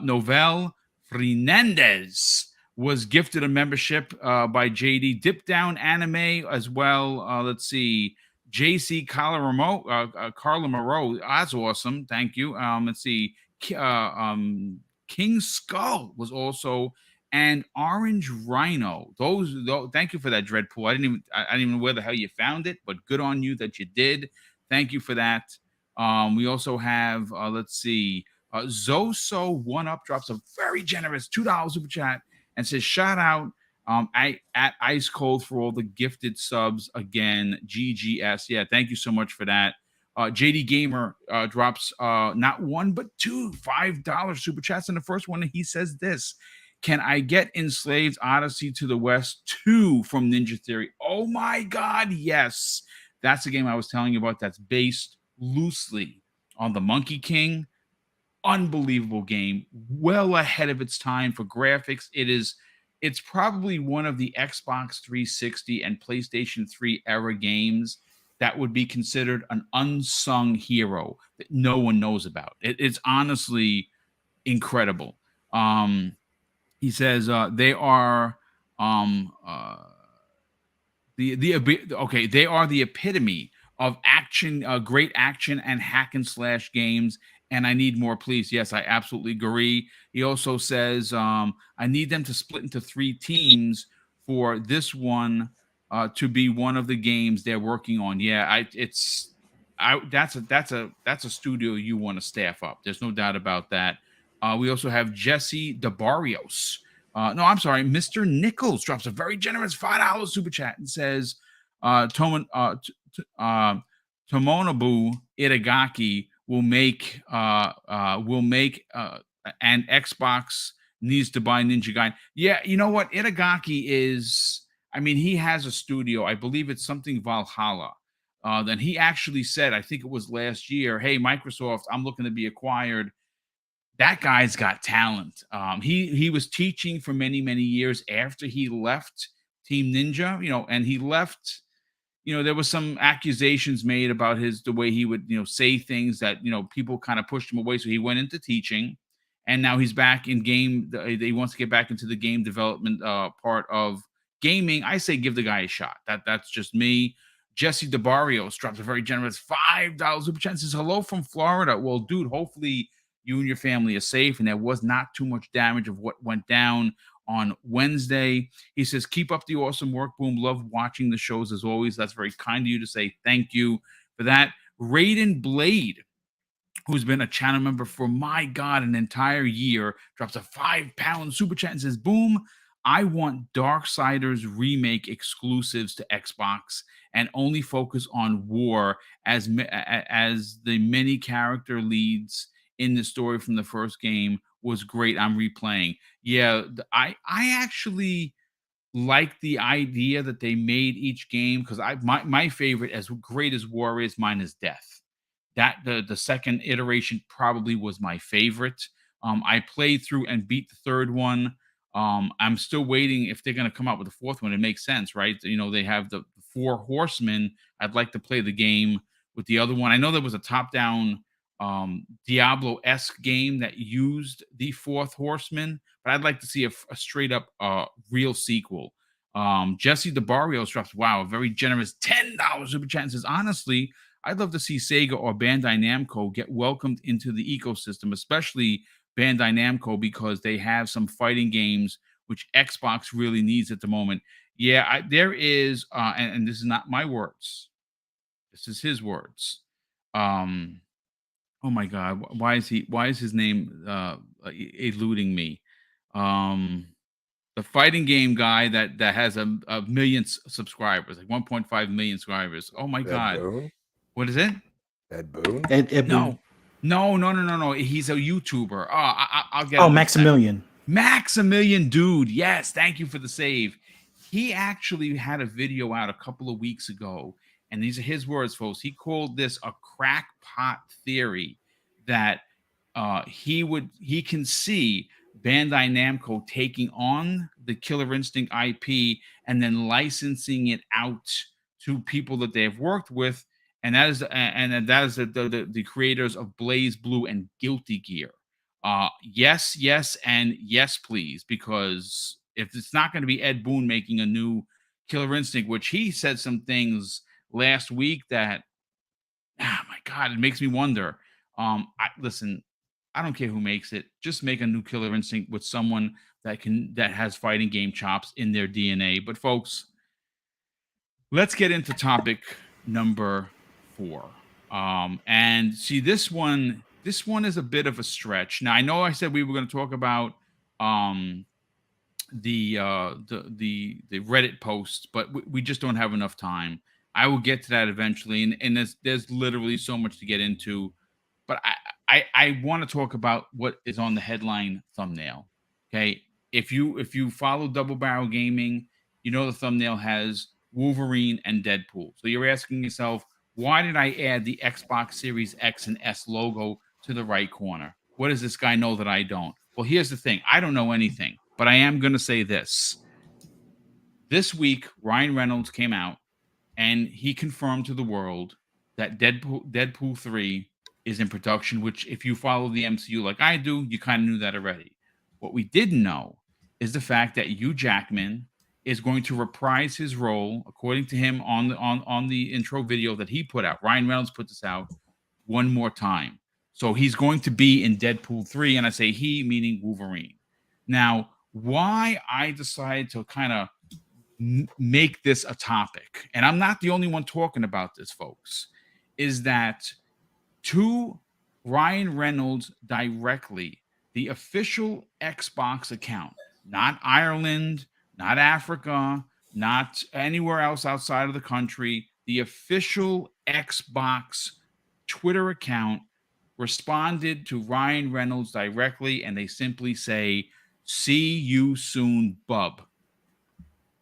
Novel Fernandez was gifted a membership by JD. Dip Down Anime as well. Let's see. JC Carla Moreau. That's awesome. Thank you. Let's see. King Skull was also, and Orange Rhino. Those thank you for that, Dreadpool. I didn't even know where the hell you found it, but good on you that you did. Thank you for that. We also have let's see, Zoso One Up drops a very generous $2 super chat and says shout out at Ice Cold for all the gifted subs again. GGS. Yeah, thank you so much for that. JD Gamer drops not one but two $5 super chats. And the first one, he says this: can I get Enslaved Odyssey to the West 2 from Ninja Theory? Oh my God, yes. That's the game I was telling you about that's based loosely on the Monkey King. Unbelievable game. Well ahead of its time for graphics. It's probably one of the Xbox 360 and PlayStation 3 era games that would be considered an unsung hero that no one knows about. It's honestly incredible. He says they are they are the epitome of action, great action and hack and slash games. And I need more, please. Yes, I absolutely agree. He also says I need them to split into 3 teams for this one to be one of the games they're working on. Yeah, that's a studio you want to staff up. There's no doubt about that. We also have Jesse DeBarrios. No, I'm sorry. Mr. Nichols drops a very generous $5 super chat and says, Tomonobu Itagaki will make and Xbox needs to buy Ninja Gaiden. Yeah, you know what? Itagaki is, I mean, he has a studio. I believe it's something Valhalla. Then he actually said, I think it was last year, hey, Microsoft, I'm looking to be acquired. That guy's got talent. He was teaching for many, many years after he left Team Ninja, and he left, there was some accusations made about the way he would, say things that, people kind of pushed him away. So he went into teaching, and now he's back in game. He wants to get back into the game development part of gaming. I say give the guy a shot. That's just me. Jesse DeBarrios drops a very generous $5 super chat. Says hello from Florida. Well, dude, hopefully you and your family are safe, and there was not too much damage of what went down on Wednesday. He says, keep up the awesome work, Boom. Love watching the shows as always. That's very kind of you to say thank you for that. Raiden Blade, who's been a channel member for, my God, an entire year, drops a £5 super chat and says, Boom, I want Darksiders remake exclusives to Xbox and only focus on war as the many character leads in the story from the first game was great. I'm replaying. Yeah, I actually like the idea that they made each game, because my favorite, as great as war is, mine is Death. That the second iteration probably was my favorite. I played through and beat the third one. I'm still waiting if they're going to come out with the fourth one. It makes sense, right? You know, they have the four horsemen. I'd like to play the game with the other one. I know there was a top-down Diablo-esque game that used the fourth horseman, but I'd like to see a straight-up real sequel. Jesse DeBarrios drops, wow, a very generous $10 super chat and says, honestly, I'd love to see Sega or Bandai Namco get welcomed into the ecosystem, especially Bandai Namco, because they have some fighting games which Xbox really needs at the moment. Yeah, there is, and this is not my words. This is his words. Oh my God, why is his name eluding me? The fighting game guy that has a million subscribers, like 1.5 million subscribers. Oh my God.
Boone?
What is it?
Ed Boone?
Ed
No.
Boon.
No. He's a YouTuber. I'll get.
Oh, Maximilian.
Maximilian, dude. Yes, thank you for the save. He actually had a video out a couple of weeks ago, and these are his words, folks. He called this a crackpot theory that he can see Bandai Namco taking on the Killer Instinct IP and then licensing it out to people that they have worked with. And that is the creators of Blaze Blue and Guilty Gear. Yes, and yes, please, because if it's not going to be Ed Boon making a new Killer Instinct, which he said some things last week that, my God, it makes me wonder. Listen, I don't care who makes it. Just make a new Killer Instinct with someone that has fighting game chops in their DNA. But folks, let's get into topic number 4. And see, this one is a bit of a stretch. Now, I know I said we were going to talk about the Reddit posts, but we just don't have enough time. I will get to that eventually, and there's literally so much to get into. But I want to talk about what is on the headline thumbnail. Okay, if you follow Double Barrel Gaming, you know the thumbnail has Wolverine and Deadpool. So you're asking yourself, why did I add the Xbox Series X and S logo to the right corner? What does this guy know that I don't? Well, here's the thing. I don't know anything, but I am going to say this. This week, Ryan Reynolds came out and he confirmed to the world that Deadpool 3 is in production, which if you follow the MCU like I do, you kind of knew that already. What we didn't know is the fact that Hugh Jackman is going to reprise his role, according to him on the intro video that he put out. Ryan Reynolds put this out one more time. So he's going to be in Deadpool 3, and I say he, meaning Wolverine. Now, why I decided to kind of make this a topic, and I'm not the only one talking about this, folks, is that to Ryan Reynolds directly, the official Xbox account, not Ireland, not Africa, not anywhere else outside of the country, the official Xbox Twitter account responded to Ryan Reynolds directly, and they simply say, "See you soon, bub."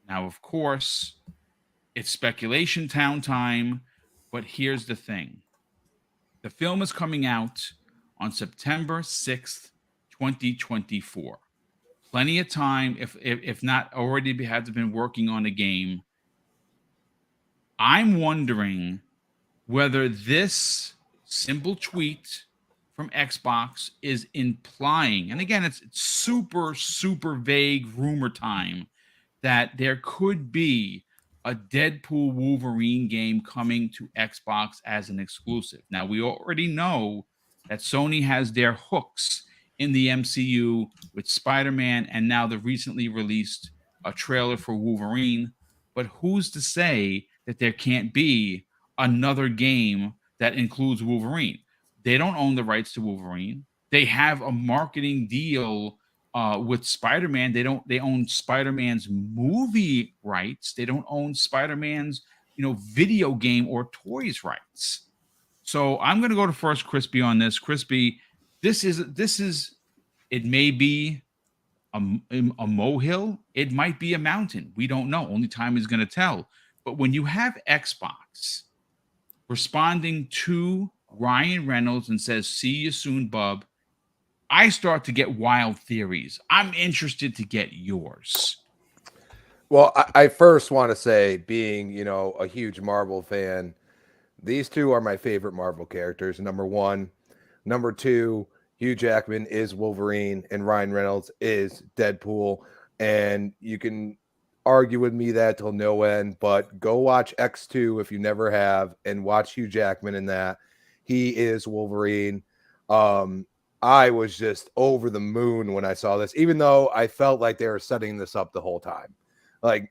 Now, of course, it's speculation town time, but here's the thing. The film is coming out on September 6th, 2024. Plenty of time, if not already had to been working on a game. I'm wondering whether this simple tweet from Xbox is implying, and again, it's super, super vague rumor time, that there could be a Deadpool Wolverine game coming to Xbox as an exclusive. Now, we already know that Sony has their hooks in the MCU with Spider-Man and now the recently released a trailer for Wolverine. But who's to say that there can't be another game that includes Wolverine? They don't own the rights to Wolverine. They have a marketing deal with Spider-Man. They own Spider-Man's movie rights. They don't own Spider-Man's, video game or toys rights. So I'm going to go to first Crispy on this. Crispy, this is it may be a molehill. It might be a mountain. We don't know. Only time is going to tell. But when you have Xbox responding to Ryan Reynolds and says, "See you soon, bub," I start to get wild theories. I'm interested to get yours.
Well, I first want to say, being, a huge Marvel fan, these two are my favorite Marvel characters. Number one. Number two, Hugh Jackman is Wolverine and Ryan Reynolds is Deadpool. And you can argue with me that till no end, but go watch X2 if you never have and watch Hugh Jackman in that. He is Wolverine. I was just over the moon when I saw this, even though I felt like they were setting this up the whole time. Like,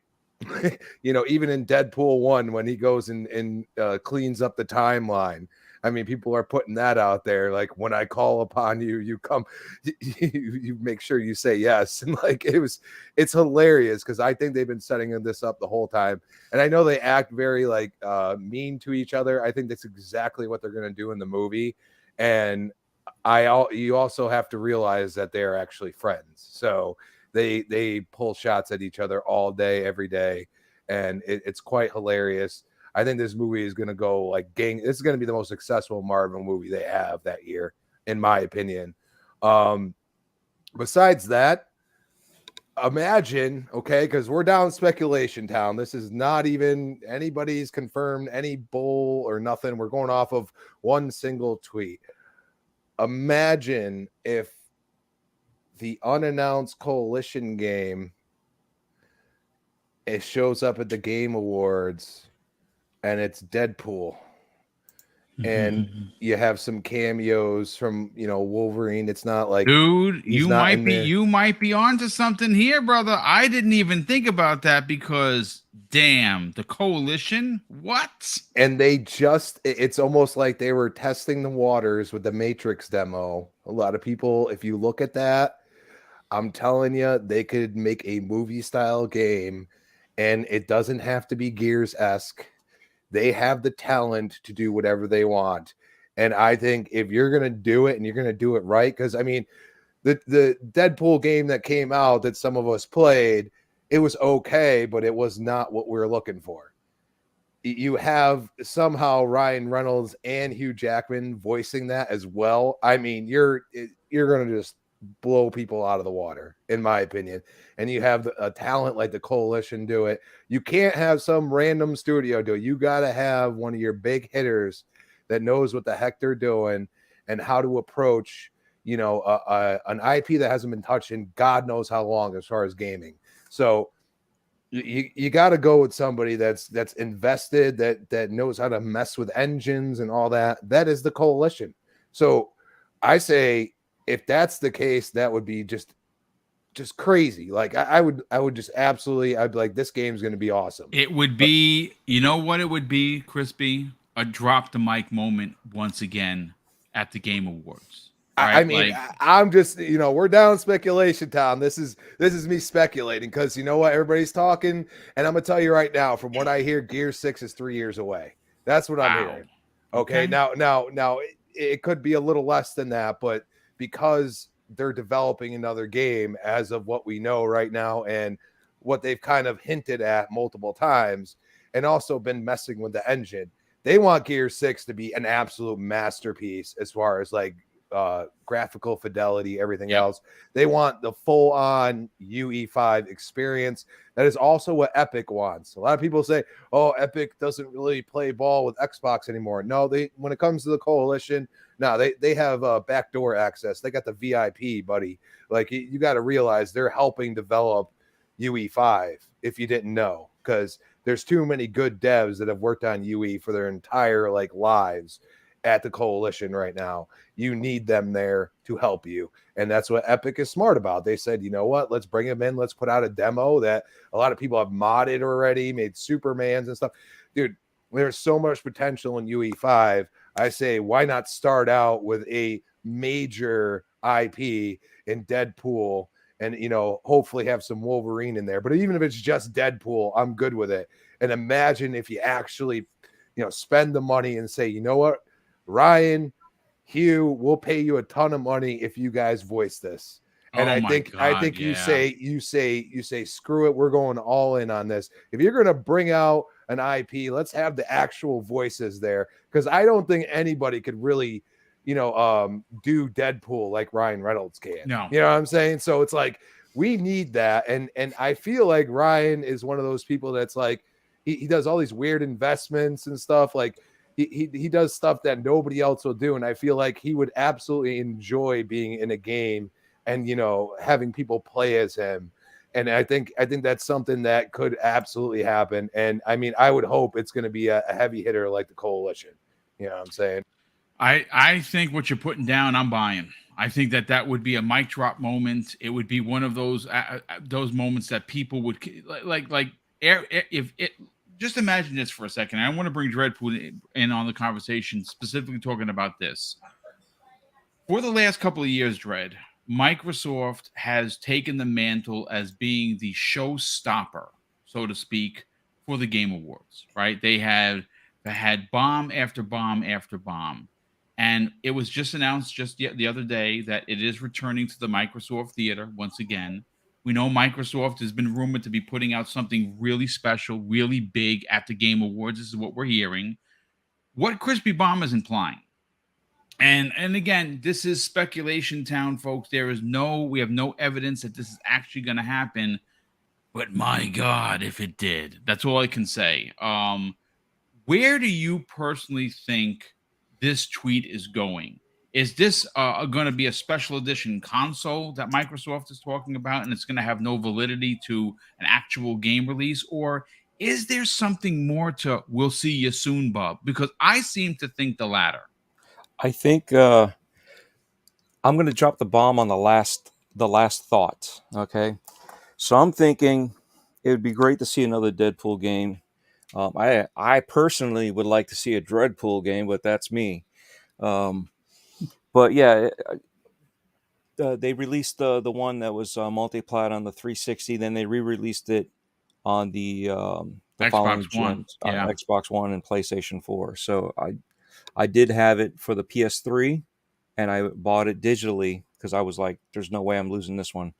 even in Deadpool 1, when he goes and cleans up the timeline, I mean, people are putting that out there. Like, when I call upon you, you come, you make sure you say yes. And like, it's hilarious because I think they've been setting this up the whole time. And I know they act very like mean to each other. I think that's exactly what they're going to do in the movie. And you also have to realize that they're actually friends. So they pull shots at each other all day, every day. And it's quite hilarious. I think this movie is going to go like gang. This is going to be the most successful Marvel movie they have that year, in my opinion. Besides that, imagine, okay, because we're down speculation town. This is not even anybody's confirmed any bull or nothing. We're going off of one single tweet. Imagine if the unannounced Coalition game, it shows up at the Game Awards and it's Deadpool. And you have some cameos from, Wolverine. It's not like,
dude, you might be onto something here, brother. I didn't even think about that because damn, the Coalition, what?
And it's almost like they were testing the waters with the Matrix demo. A lot of people, if you look at that, I'm telling you, they could make a movie style game and it doesn't have to be Gears-esque. They have the talent to do whatever they want. And I think if you're going to do it and you're going to do it right, because I mean, the Deadpool game that came out that some of us played, it was okay, but it was not what we were looking for. You have somehow Ryan Reynolds and Hugh Jackman voicing that as well. I mean, you're going to just blow people out of the water, in my opinion. And you have a talent like the Coalition do it. You can't have some random studio do it. You got to have one of your big hitters that knows what the heck they're doing and how to approach, an IP that hasn't been touched in God knows how long as far as gaming. So you got to go with somebody that's invested, that knows how to mess with engines and all that. That is the Coalition. So I say, if that's the case, that would be just crazy. Like I would just absolutely, I'd be like, this game's going to be awesome.
It would be, you know what it would be, Crispy? A drop the mic moment once again at the Game Awards. Right?
I mean, I'm just, we're down speculation town. This is me speculating because you know what? Everybody's talking. And I'm going to tell you right now, from what I hear, Gear 6 is 3 years away. That's what I'm hearing. Okay. Now it could be a little less than that, but because they're developing another game as of what we know right now and what they've kind of hinted at multiple times and also been messing with the engine. They want Gear 6 to be an absolute masterpiece as far as like graphical fidelity, everything
Yep.
else. They want the full-on UE5 experience. That is also what Epic wants. A lot of people say, "Oh, Epic doesn't really play ball with Xbox anymore." No, when it comes to the coalition, no, they have backdoor access. They got the VIP, buddy. Like you got to realize they're helping develop UE5 if you didn't know, because there's too many good devs that have worked on UE for their entire like lives at the coalition right now. You need them there to help you. And that's what Epic is smart about. They said, you know what, let's bring them in. Let's put out a demo that a lot of people have modded already, made Supermans and stuff. Dude, there's so much potential in UE5. I say, why not start out with a major IP in Deadpool and, you know, hopefully have some Wolverine in there. But even if it's just Deadpool, I'm good with it. And imagine if you actually, you know, spend the money and say, you know what, Ryan, Hugh, we'll pay you a ton of money if you guys voice this. And
Oh
I
my
think
God,
you
yeah.
say screw it, we're going all in on this. If you're gonna bring out an IP, let's have the actual voices there, because I don't think anybody could really, you know, do Deadpool like Ryan Reynolds can.
No.
You know what I'm saying? So it's like we need that, and I feel like Ryan is one of those people that's like he does all these weird investments and stuff. Like he does stuff that nobody else will do, and I feel like he would absolutely enjoy being in a game and, you know, having people play as him. And I think that's something that could absolutely happen. And I mean, I would hope it's going to be a heavy hitter like the coalition. You know what I'm saying?
I think what you're putting down, I'm buying. I think that would be a mic drop moment. It would be one of those moments that people would if it. Just imagine this for a second. I want to bring Dreadpool in on the conversation, specifically talking about this. For the last couple of years, Dread, Microsoft has taken the mantle as being the showstopper, so to speak, for the Game Awards. Right? They had bomb after bomb after bomb. And it was just announced just the other day that it is returning to the Microsoft Theater once again. We know Microsoft has been rumored to be putting out something really special, really big at the Game Awards. This is what we're hearing. What Crispy Bomb is implying. And again, this is speculation town, folks. We have no evidence that this is actually going to happen. But my God, if it did, that's all I can say. Where do you personally think this tweet is going? Is this going to be a special edition console that Microsoft is talking about, and it's going to have no validity to an actual game release? Or is there something more to "we'll see you soon, bub"? Because I seem to think the latter.
I think I'm going to drop the bomb on the last thought. Okay, so I'm thinking it would be great to see another Deadpool game. I personally would like to see a Dreadpool game, but that's me. But yeah, they released the one that was multi-plat on the 360. Then they re-released it on the following
Xbox One,
gens on
yeah.
Xbox One and PlayStation 4. So I did have it for the PS3, and I bought it digitally because I was like, "There's no way I'm losing this one."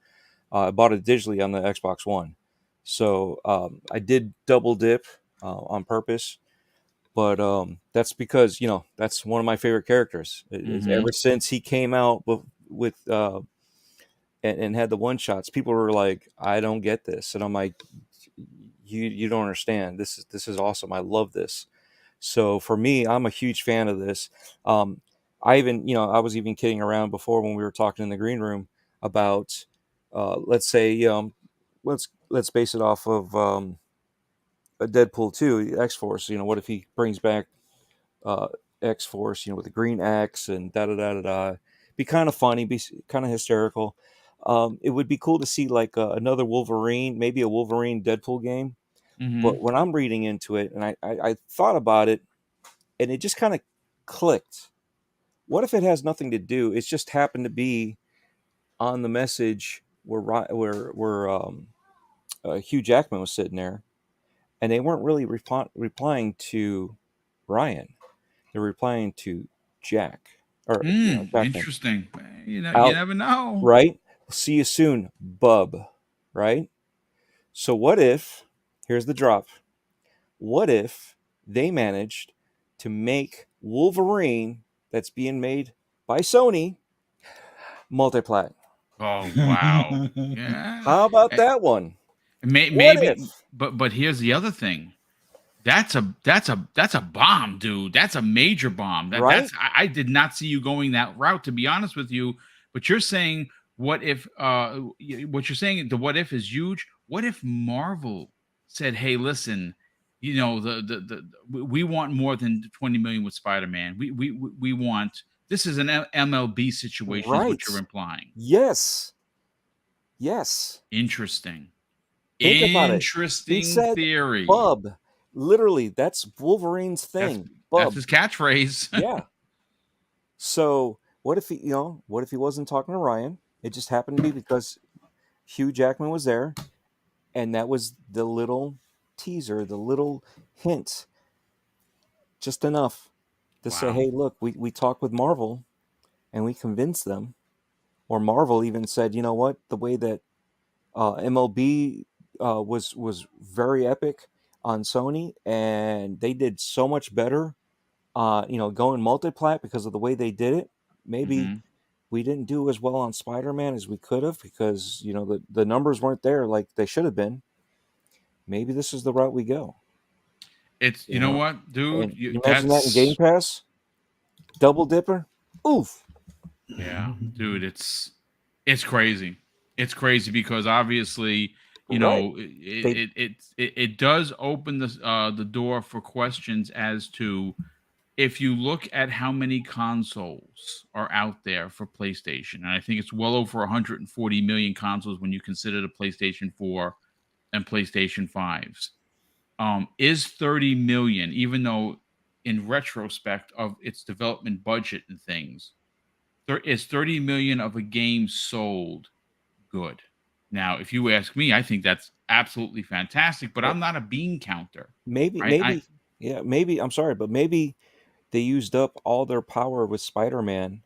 I bought it digitally on the Xbox One, so I did double dip on purpose. But that's because, you know, that's one of my favorite characters. Ever since he came out with and had the one shots, people were like, "I don't get this," and I'm like, "You don't understand. This is awesome. I love this." So for me, I'm a huge fan of this. I even, you know, I was even kidding around before when we were talking in the green room about, let's say, let's base it off of a Deadpool 2, X-Force. You know, what if he brings back X-Force, you know, with the green X and da da da da da? Be kind of funny, be kind of hysterical. It would be cool to see like another Wolverine, maybe a Wolverine Deadpool game. But when I'm reading into it, and I thought about it, and it just kind of clicked. What if it has nothing to do? It's just happened to be on the message where Hugh Jackman was sitting there, and they weren't really replying to Ryan. They're replying to Jack. Or Jackman.
Interesting. You
Out,
never know.
right? See you soon, bub. Right? So what if, here's the drop, what if they managed to make Wolverine that's being made by Sony, multiplat.
Oh wow. Yeah.
How about that one?
Maybe, but here's the other thing. That's a bomb, dude. That's a major bomb.
Right?
I did not see you going that route, to be honest with you. But you're saying, what if? What you're saying, the what if is huge. What if Marvel said, "Hey, listen, you know, we want more than 20 million with Spider-Man. We want this is an MLB situation, is what you're implying."
Yes.
Interesting.
Think about it.
Interesting
He said,
theory.
Bub. Literally, that's Wolverine's thing.
That's his catchphrase.
Yeah. So what if he wasn't talking to Ryan? It just happened to be because Hugh Jackman was there, and that was the little teaser, the little hint, just enough to say, hey, look, we talked with Marvel and we convinced them. Or Marvel even said, you know what, the way that MLB was very epic on Sony, and they did so much better, going multiplat because of the way they did it. Maybe we didn't do as well on Spider-Man as we could have because, the numbers weren't there like they should have been. Maybe this is the route we go.
It's, you know what, dude?
You imagine that in Game Pass? Double dipper? Oof.
Yeah, dude, it's crazy. It's crazy because obviously, it does open the door for questions as to, if you look at how many consoles are out there for PlayStation, and I think it's well over 140 million consoles when you consider the PlayStation 4 and PlayStation 5s. Is 30 million, even though in retrospect of its development budget and things, is 30 million of a game sold good? Now, if you ask me, I think that's absolutely fantastic, but I'm not a bean counter.
Maybe,
right?
maybe, I'm sorry, but maybe they used up all their power with Spider-Man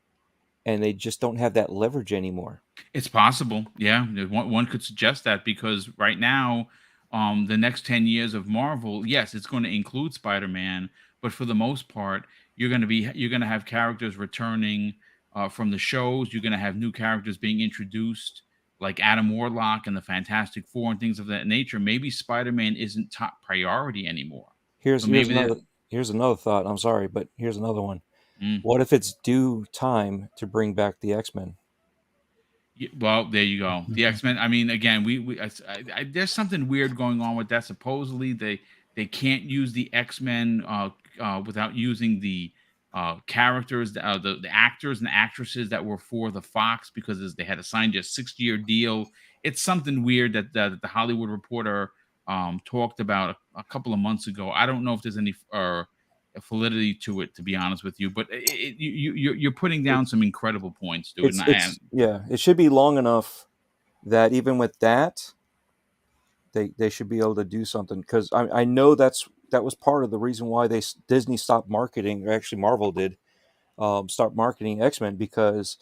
and they just don't have that leverage anymore.
It's possible. Yeah. One could suggest that, because right now, the next 10 years of Marvel, yes, it's going to include Spider-Man, but for the most part, you're going to have characters returning from the shows. You're going to have new characters being introduced, like Adam Warlock and the Fantastic Four and things of that nature. Maybe Spider-Man isn't top priority anymore.
Here's another thought. I'm sorry, but here's another one. What if it's due time to bring back the X-Men?
Well, there you go. The X-Men. I mean, again, there's something weird going on with that. Supposedly, they can't use the X-Men without using the characters, the actors and actresses that were for the Fox, because they had to sign just a 6-year deal. It's something weird that the Hollywood Reporter talked about a couple of months ago. I don't know if there's any validity to it, to be honest with you, but you're putting down some incredible points, dude.
It should be long enough that even with that, they should be able to do something, because I know that was part of the reason why Disney stopped marketing, or actually Marvel did start marketing X-Men, because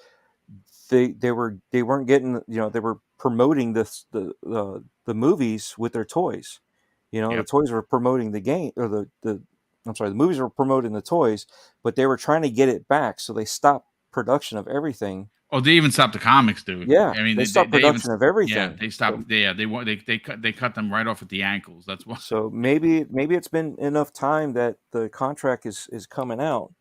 they weren't getting, they were promoting the movies with their toys. The toys were promoting the game, or the movies were promoting the toys, but they were trying to get it back, so they stopped production of everything.
Oh, they even stopped the comics, dude.
Yeah, I mean, they stopped production of everything.
Yeah, they stopped. They cut them right off at the ankles. That's why.
So maybe it's been enough time that the contract is coming out,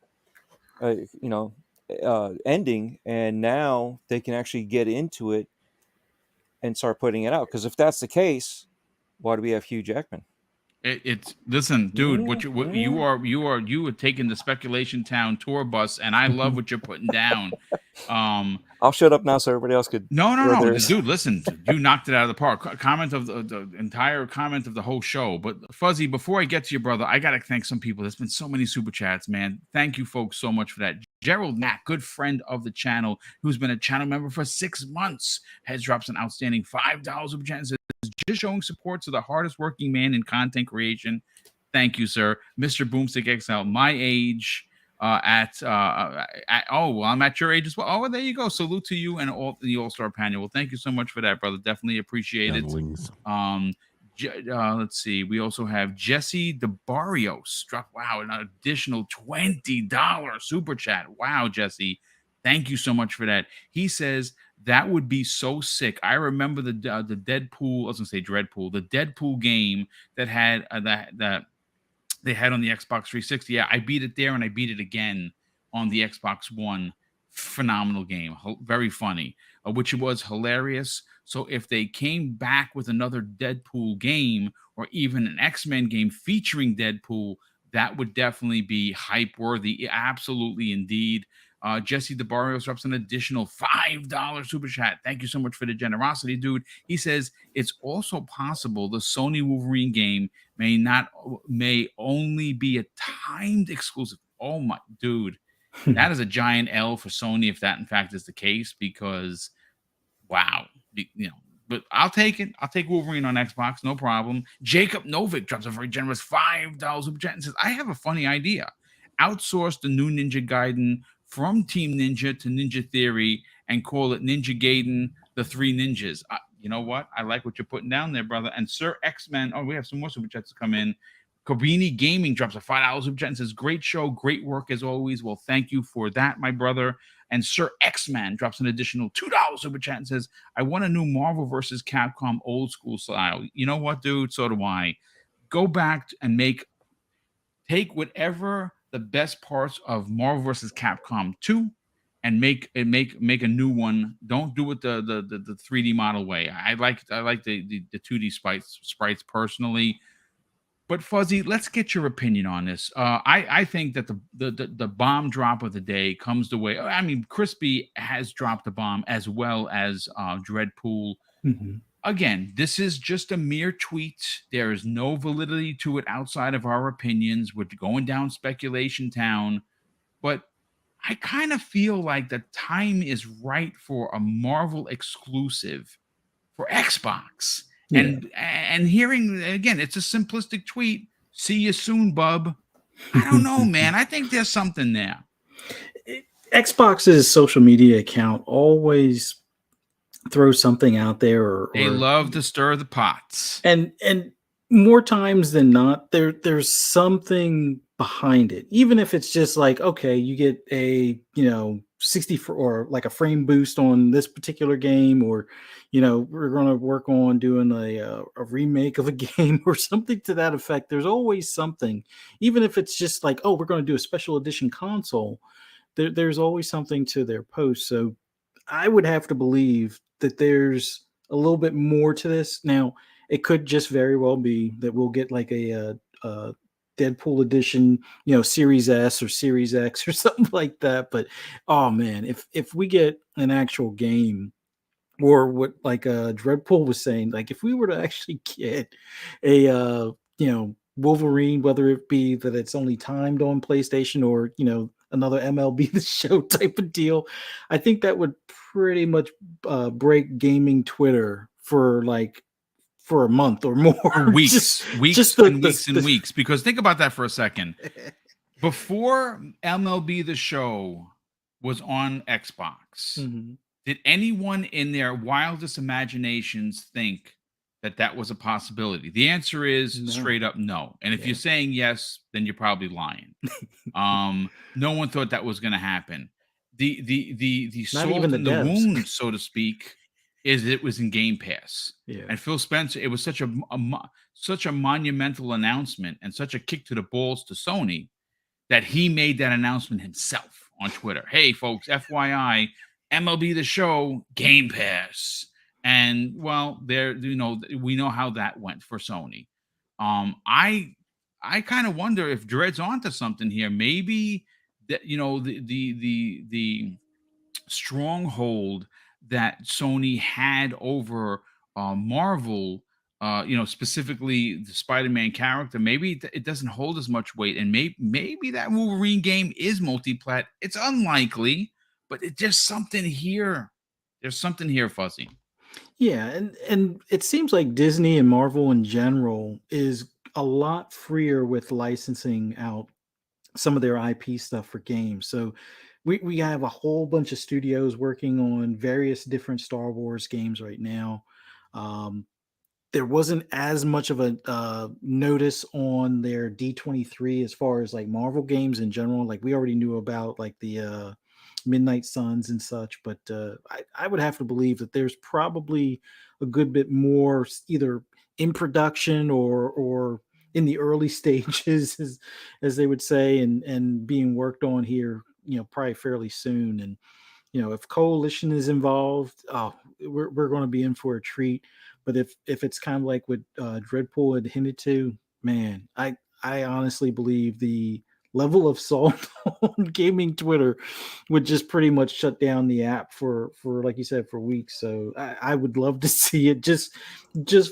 ending, and now they can actually get into it and start putting it out. Because if that's the case, why do we have Hugh Jackman?
Listen, dude. You are taking the Speculation Town tour bus, and I love what you're putting down.
I'll shut up now so everybody else could.
No, dude. Listen, you knocked it out of the park. Comment of the entire comment of the whole show. But Fuzzy, before I get to your brother, I gotta thank some people. There's been so many super chats, man. Thank you, folks, so much for that. Gerald Knack, good friend of the channel, who's been a channel member for 6 months, has dropped an outstanding $5 super chat. Just showing support to the hardest working man in content creation. Thank you, sir. Mr. BoomStick XL, my age. I'm at your age as well. Oh, there you go. Salute to you and all the All-Star panel. Well, thank you so much for that, brother. Definitely appreciate it. Let's see. We also have Jesse DeBarrios. Wow, an additional $20 super chat. Wow, Jesse. Thank you so much for that. He says that would be so sick. I remember the Deadpool. I was gonna say Dreadpool, the Deadpool game that had that they had on the Xbox 360. Yeah, I beat it there, and I beat it again on the Xbox One. Phenomenal game, very funny, which was hilarious. So if they came back with another Deadpool game or even an X-Men game featuring Deadpool, that would definitely be hype worthy. Absolutely, indeed. Jesse DeBarrios drops an additional $5 super chat. Thank you so much for the generosity, dude. He says it's also possible the Sony Wolverine game may only be a timed exclusive. Oh my dude, that is a giant L for Sony if that in fact is the case, because wow, but I'll take it. I'll take Wolverine on Xbox, no problem. Jacob Novick drops a very generous $5 super chat and says, I have a funny idea. Outsource the new Ninja Gaiden from Team Ninja to Ninja Theory and call it Ninja Gaiden, the Three Ninjas. You know what? I like what you're putting down there, brother. And Sir X-Men, we have some more super chats to come in. Kabini Gaming drops a $5 super chat and says, great show, great work as always. Well, thank you for that, my brother. And Sir X-Man drops an additional $2 super chat and says, I want a new Marvel versus Capcom old school style. You know what, dude? So do I. Go back and take whatever the best parts of Marvel versus Capcom 2 and make a new one. Don't do it the 3D model way. I like the 2D sprites personally. But Fuzzy, let's get your opinion on this. I think that the bomb drop of the day comes the way. I mean, Crispy has dropped a bomb as well as Dreadpool.
Mm-hmm.
Again, this is just a mere tweet. There is no validity to it outside of our opinions. We're going down speculation town. But I kind of feel like the time is right for a Marvel exclusive for Xbox.
Yeah.
And hearing again, it's a simplistic tweet. See you soon, bub. I don't know, man. I think there's something there.
Xbox's social media account always throws something out there,
They love to stir the pots.
And more times than not, there's something behind it. Even if it's just like, okay, you get a 60 or like a frame boost on this particular game, or we're going to work on doing a remake of a game or something to that effect. There's always something, even if it's just like, oh, we're going to do a special edition console. There's always something to their post. So I would have to believe that there's a little bit more to this. Now, it could just very well be that we'll get like a Deadpool edition, Series S or Series X or something like that. But oh man, if we get an actual game, or what like Dreadpool was saying, like if we were to actually get a Wolverine, whether it be that it's only timed on PlayStation or another MLB The Show type of deal, I think that would pretty much break gaming Twitter for a month or more.
Weeks and weeks. Because think about that for a second. Before MLB The Show was on Xbox,
mm-hmm.
Did anyone in their wildest imaginations think that was a possibility? The answer is straight up no. And if you're saying yes, then you're probably lying. No one thought that was going to happen. The salt in the wound, so to speak, is it was in Game Pass.
Yeah.
And Phil Spencer, it was such a monumental announcement and such a kick to the balls to Sony that he made that announcement himself on Twitter. Hey, folks, FYI, MLB The Show, Game Pass. And well, we know how that went for Sony. I kind of wonder if Dread's onto something here. Maybe that the stronghold that Sony had over Marvel, specifically the Spider-Man character, maybe it doesn't hold as much weight, and maybe that Wolverine game is multi-plat. It's unlikely, but it's just something here. There's something here, Fuzzy.
Yeah, and it seems like Disney and Marvel in general is a lot freer with licensing out some of their IP stuff for games. So we have a whole bunch of studios working on various different Star Wars games right now. There wasn't as much of a notice on their D23 as far as like Marvel games in general. Like we already knew about like the Midnight Suns and such. But I would have to believe that there's probably a good bit more either in production or in the early stages, as they would say, and being worked on here, probably fairly soon. And if coalition is involved, oh, we're going to be in for a treat. But if it's kind of like what Dreadpool had hinted to, man, I honestly believe the level of salt on gaming Twitter would just pretty much shut down the app for like you said, for weeks. So I would love to see it just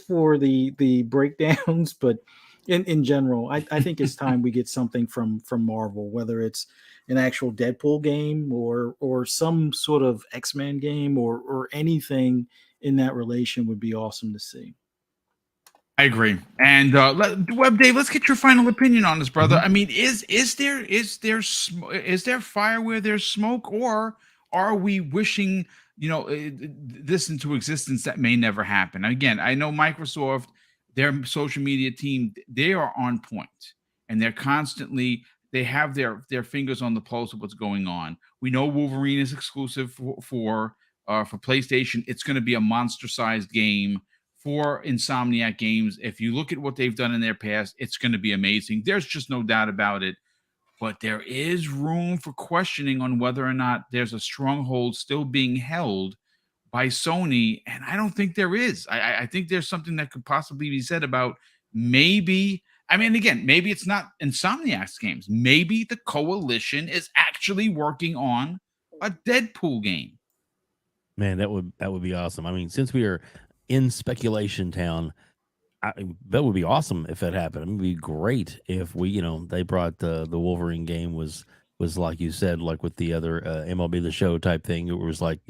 for the breakdowns, but in general, I think it's time we get something from Marvel, whether it's an actual Deadpool game or some sort of X-Men game or anything in that relation would be awesome to see.
I agree. And Web Dave, let's get your final opinion on this, brother.
Mhm.
I mean, is there fire where there's smoke, or are we wishing this into existence that may never happen? Again, I know Microsoft, their social media team, they are on point, and they're constantly they have their fingers on the pulse of what's going on. We know Wolverine is exclusive for PlayStation. It's going to be a monster-sized game for Insomniac Games. If you look at what they've done in their past, it's going to be amazing. There's just no doubt about it. But there is room for questioning on whether or not there's a stronghold still being held by Sony. And I don't think there is. I think there's something that could possibly be said about maybe. I mean, again, maybe it's not Insomniac's games. Maybe the coalition is actually working on a Deadpool game.
Man, that would be awesome. I mean, since we are in speculation town, that would be awesome if that happened. It would be great if they brought the Wolverine game was like you said, like with the other MLB The Show type thing. It was like,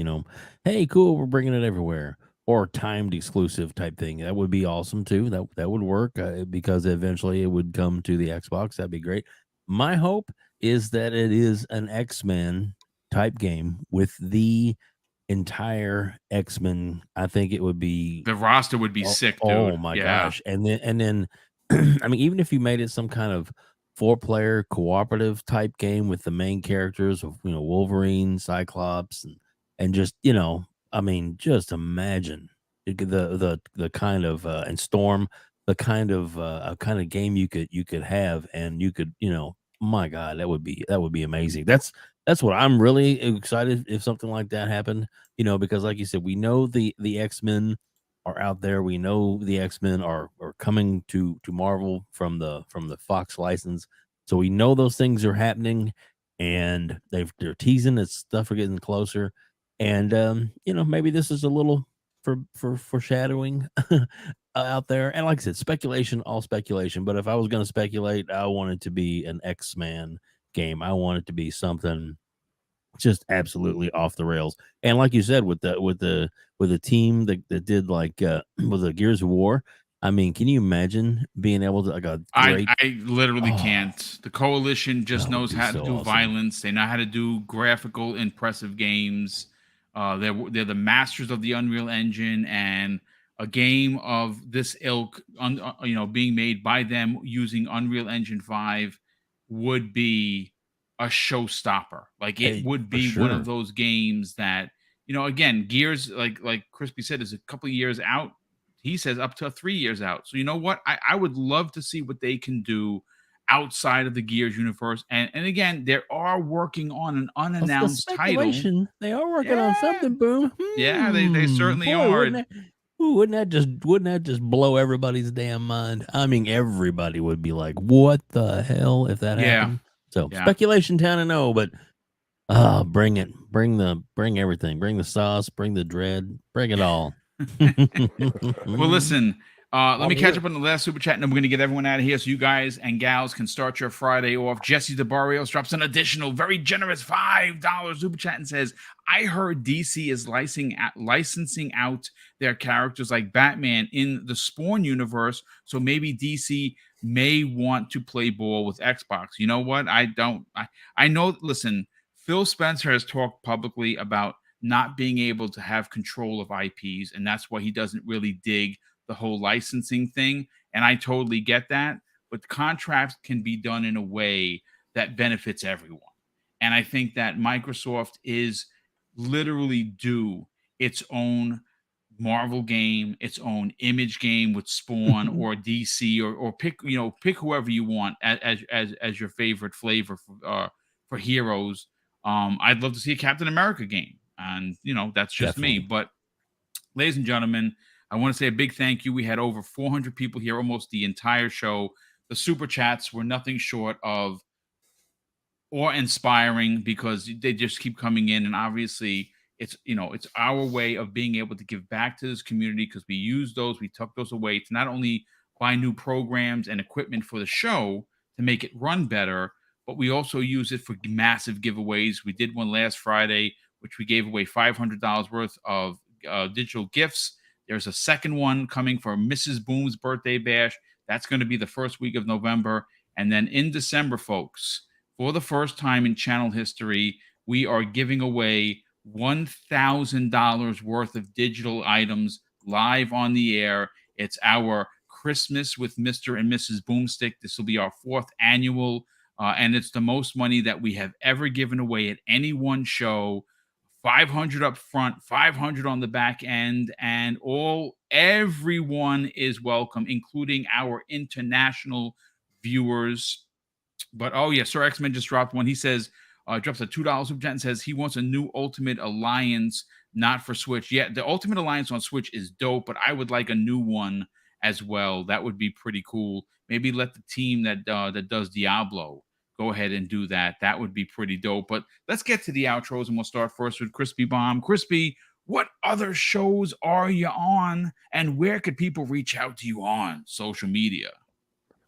hey, cool, we're bringing it everywhere, or timed exclusive type thing. That would be awesome too. That would work because eventually it would come to the Xbox. That'd be great. My hope is that it is an X-Men type game with the entire X-Men. I think it would be
The roster would be sick, dude.
Oh my gosh. And then I mean, even if you made it some kind of 4-player cooperative type game with the main characters of Wolverine, Cyclops, and just I mean, just imagine the kind of and Storm, the kind of game you could have, and you could my God, that would be amazing. That's what I'm really excited if something like that happened, because like you said, we know the X-Men are out there. We know the X-Men are coming to Marvel from the Fox license. So we know those things are happening, and they're teasing that stuff are getting closer. And maybe this is a little for foreshadowing out there. And like I said, speculation, all speculation. But if I was going to speculate, I want it to be an X-Men game. I want it to be something just absolutely off the rails. And like you said, with the team that did like with the Gears of War, I mean, can you imagine being able to
I literally can't. The coalition just knows how to do
awesome.
Violence. They know how to do graphical, impressive games. They're the masters of the Unreal Engine, and a game of this ilk, being made by them using Unreal Engine 5 would be a showstopper. Like it would be one of those games that, again, Gears, like Crispy said, is a couple of years out. He says up to 3 years out. So you know what? I would love to see what they can do outside of the Gears universe. And again, they are working on an unannounced title.
They are working on something, Boom.
Yeah, they certainly are.
Wouldn't that just blow everybody's damn mind? I mean, everybody would be like, "What the hell?" if that happened. So speculation town, I know, but bring it, bring everything, bring the sauce, bring the dread, bring it all.
Well, listen. Let me catch up on the last super chat, and then we're going to get everyone out of here so you guys and gals can start your Friday off. Jesse DeBarrios drops an additional, very generous $5 super chat and says, I heard DC is licensing out their characters like Batman in the Spawn universe, so maybe DC may want to play ball with Xbox. You know what? I know, listen, Phil Spencer has talked publicly about not being able to have control of IPs, and that's why he doesn't really dig the whole licensing thing. And I totally get that, but contracts can be done in a way that benefits everyone. And I think that Microsoft is literally due its own Marvel game, its own Image game with Spawn or DC, or pick pick whoever you want as your favorite flavor for heroes. I'd love to see a Captain America game, and that's just me.
Definitely.
But ladies and gentlemen, I want to say a big thank you. We had over 400 people here, almost the entire show. The super chats were nothing short of inspiring because they just keep coming in, and obviously it's our way of being able to give back to this community because we tuck those away to not only buy new programs and equipment for the show to make it run better, but we also use it for massive giveaways. We did one last Friday, which we gave away $500 worth of digital gifts. There's a second one coming for Mrs. Boom's birthday bash. That's going to be the first week of November. And then in December, folks, for the first time in channel history, we are giving away $1,000 worth of digital items live on the air. It's our Christmas with Mr. and Mrs. Boomstick. This will be our 4th annual, and it's the most money that we have ever given away at any one show. 500 up front, 500 on the back end, and everyone is welcome, including our international viewers. But oh yeah, Sir X-Men just dropped one. He says, drops a $2 super chat and says he wants a new Ultimate Alliance, not for Switch. Yeah, the Ultimate Alliance on Switch is dope, but I would like a new one as well. That would be pretty cool. Maybe let the team that does Diablo go ahead and do that. That would be pretty dope. But let's get to the outros, and we'll start first with Crispy Bomb. Crispy, what other shows are you on, and where could people reach out to you on social media?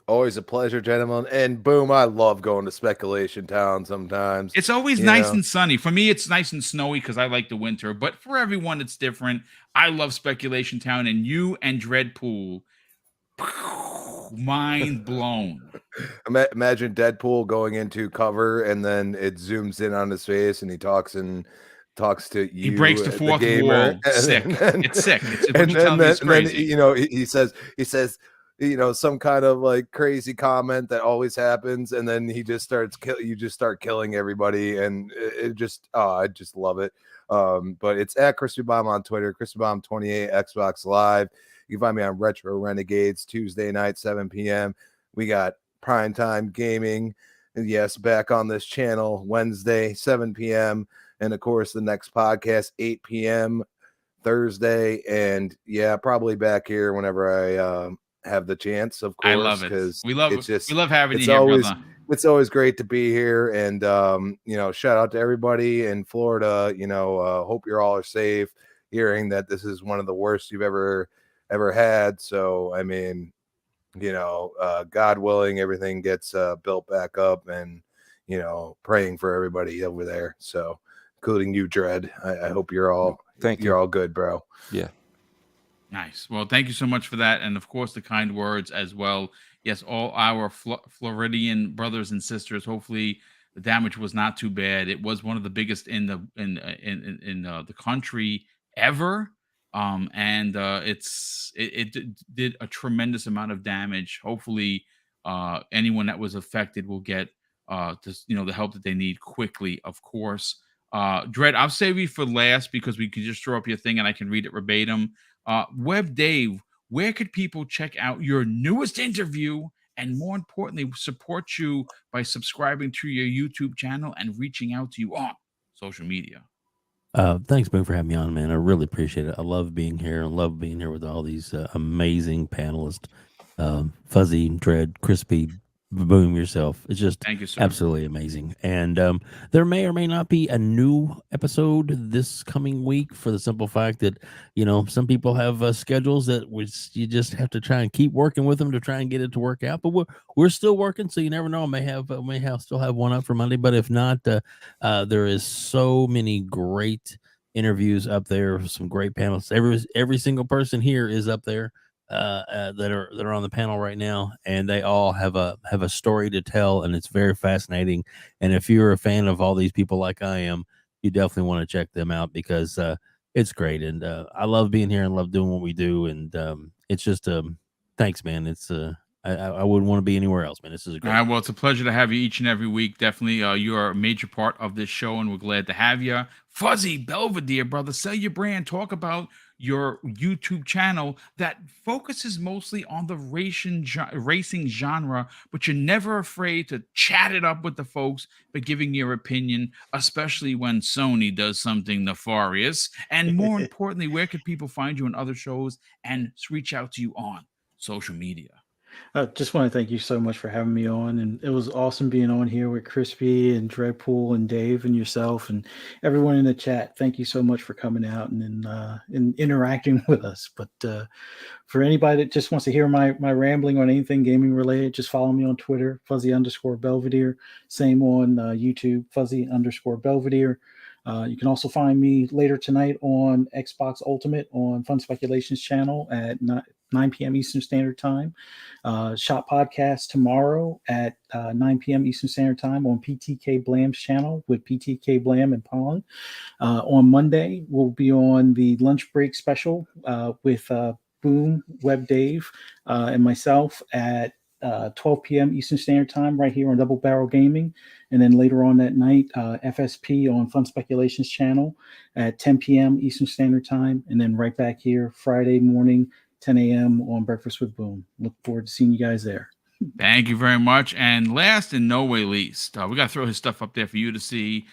Always a pleasure, gentlemen. And boom, I love going to Speculation Town sometimes.
It's always nice and sunny. For me, it's nice and snowy because I like the winter. But for everyone, it's different. I love Speculation Town, and you and Dreadpool, mind blown.
Imagine Deadpool going into cover, and then it zooms in on his face, and he talks to you.
He breaks the fourth wall. Sick. It's sick.
And then he says, some kind of like crazy comment that always happens, and then he just starts you just start killing everybody, and I just love it. But it's at Crispy Bomb on Twitter, Crispy Bomb 28 Xbox Live. You can find me on Retro Renegades Tuesday night 7 p.m. We got Primetime Gaming, and yes, back on this channel Wednesday 7 p.m. and of course the next podcast 8 p.m. Thursday, and yeah, probably back here whenever I have the chance, of course.
I love it.
We love
having you here, brother.
It's always great to be here, and shout out to everybody in Florida. Hope you're all are safe. Hearing that this is one of the worst you've ever had, so I mean, God willing, everything gets built back up, and praying for everybody over there. So, including you, Dread. I hope you're all all good, bro.
Yeah.
Nice. Well, thank you so much for that, and of course the kind words as well. Yes, all our Floridian brothers and sisters. Hopefully, the damage was not too bad. It was one of the biggest in the country ever, and it did a tremendous amount of damage. Hopefully, anyone that was affected will get the help that they need quickly. Of course, Dread, I'll save you for last because we can just throw up your thing and I can read it verbatim. Web Dave, where could people check out your newest interview and, more importantly, support you by subscribing to your YouTube channel and reaching out to you on social media?
Thanks, Boom, for having me on, man. I really appreciate it. I love being here. I love being here with all these amazing panelists. Fuzzy, Dread, Crispy, Boom, yourself. It's just
Thank you, sir.
Absolutely amazing. And there may or may not be a new episode this coming week, for the simple fact that some people have schedules that you just have to try and keep working with them to try and get it to work out. But we're still working, so you never know. I may still have one up for Monday. But if not, there is so many great interviews up there, some great panels. Every single person here is up there. That are on the panel right now, and they all have a story to tell, and it's very fascinating. And if you're a fan of all these people like I am, you definitely want to check them out because it's great. And I love being here and love doing what we do. And it's just thanks, man. It's I wouldn't want to be anywhere else, man. This is a great.
Well, it's a pleasure to have you each and every week. Definitely, you are a major part of this show, and we're glad to have you. Fuzzy Belvedere, brother, sell your brand. Talk about your YouTube channel that focuses mostly on the racing genre, but you're never afraid to chat it up with the folks by giving your opinion, especially when Sony does something nefarious. And more importantly, where could people find you on other shows and reach out to you on social media?
I just want to thank you so much for having me on, and it was awesome being on here with Crispy and Dreadpool and Dave and yourself and everyone in the chat. Thank you so much for coming out and interacting with us. But for anybody that just wants to hear my rambling on anything gaming related, just follow me on Twitter, Fuzzy_Belvedere. Same on YouTube, Fuzzy_Belvedere. You can also find me later tonight on Xbox Ultimate on Fun Speculations channel at 9 p.m. Eastern Standard Time. Shop podcast tomorrow at 9 p.m. Eastern Standard Time on PTK Blam's channel with PTK Blam and Pollen. On Monday, we'll be on the lunch break special with Boom, Web Dave, and myself at 12 p.m. Eastern Standard Time right here on Double Barrel Gaming. And then later on that night, FSP on Fun Speculations channel at 10 p.m. Eastern Standard Time. And then right back here Friday morning, 10 a.m. on Breakfast with Boom. Look forward to seeing you guys there.
Thank you very much. And last and no way least, we got to throw his stuff up there for you to see.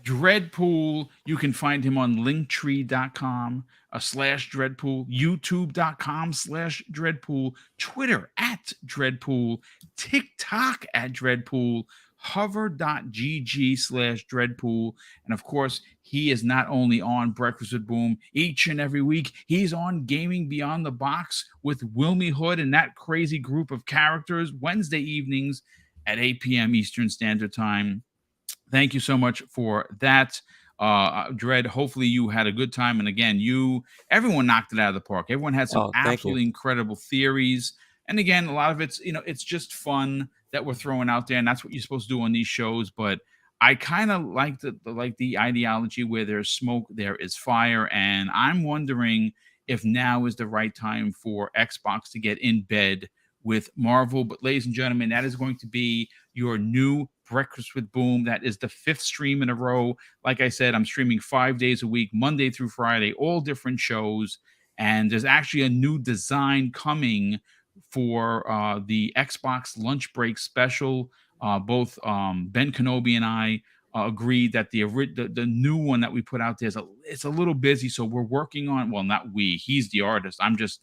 Dreadpool, you can find him on linktree.com /Dreadpool, youtube.com/Dreadpool, Twitter @Dreadpool, TikTok @Dreadpool, hover.gg/Dreadpool. And of course, he is not only on Breakfast with Boom each and every week, he's on Gaming Beyond the Box with Wilmy Hood and that crazy group of characters Wednesday evenings at 8 p.m. Eastern Standard Time. Thank you so much for that. Dread, hopefully you had a good time. And again, everyone knocked it out of the park. Everyone had some absolutely incredible theories. And again, a lot of it's just fun that we're throwing out there, and that's what you're supposed to do on these shows. But I kind of like the ideology where there's smoke, there is fire, and I'm wondering if now is the right time for Xbox to get in bed with Marvel. But ladies and gentlemen, that is going to be your new Breakfast with Boom. That is the 5th stream in a row. Like I said, I'm streaming 5 days a week, Monday through Friday, all different shows. And there's actually a new design coming for the Xbox lunch break special. Both Ben Kenobi and I agreed that the new one that we put out there it's a little busy, so we're working on. Well, not we. He's the artist. I'm just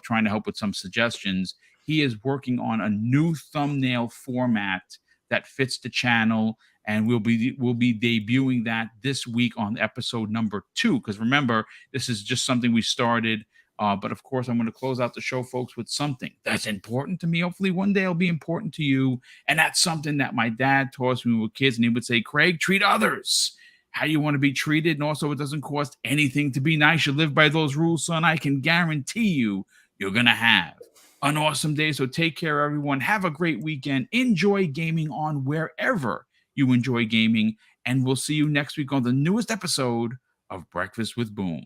trying to help with some suggestions. He is working on a new thumbnail format that fits the channel, and we'll be debuting that this week on episode number 2. Because remember, this is just something we started. But of course, I'm going to close out the show, folks, with something that's important to me. Hopefully one day it'll be important to you. And that's something that my dad taught us when we were kids. And he would say, Craig, treat others how you want to be treated. And also, it doesn't cost anything to be nice. You live by those rules, son. I can guarantee you're going to have an awesome day. So take care, everyone. Have a great weekend. Enjoy gaming on wherever you enjoy gaming. And we'll see you next week on the newest episode of Breakfast with Boom.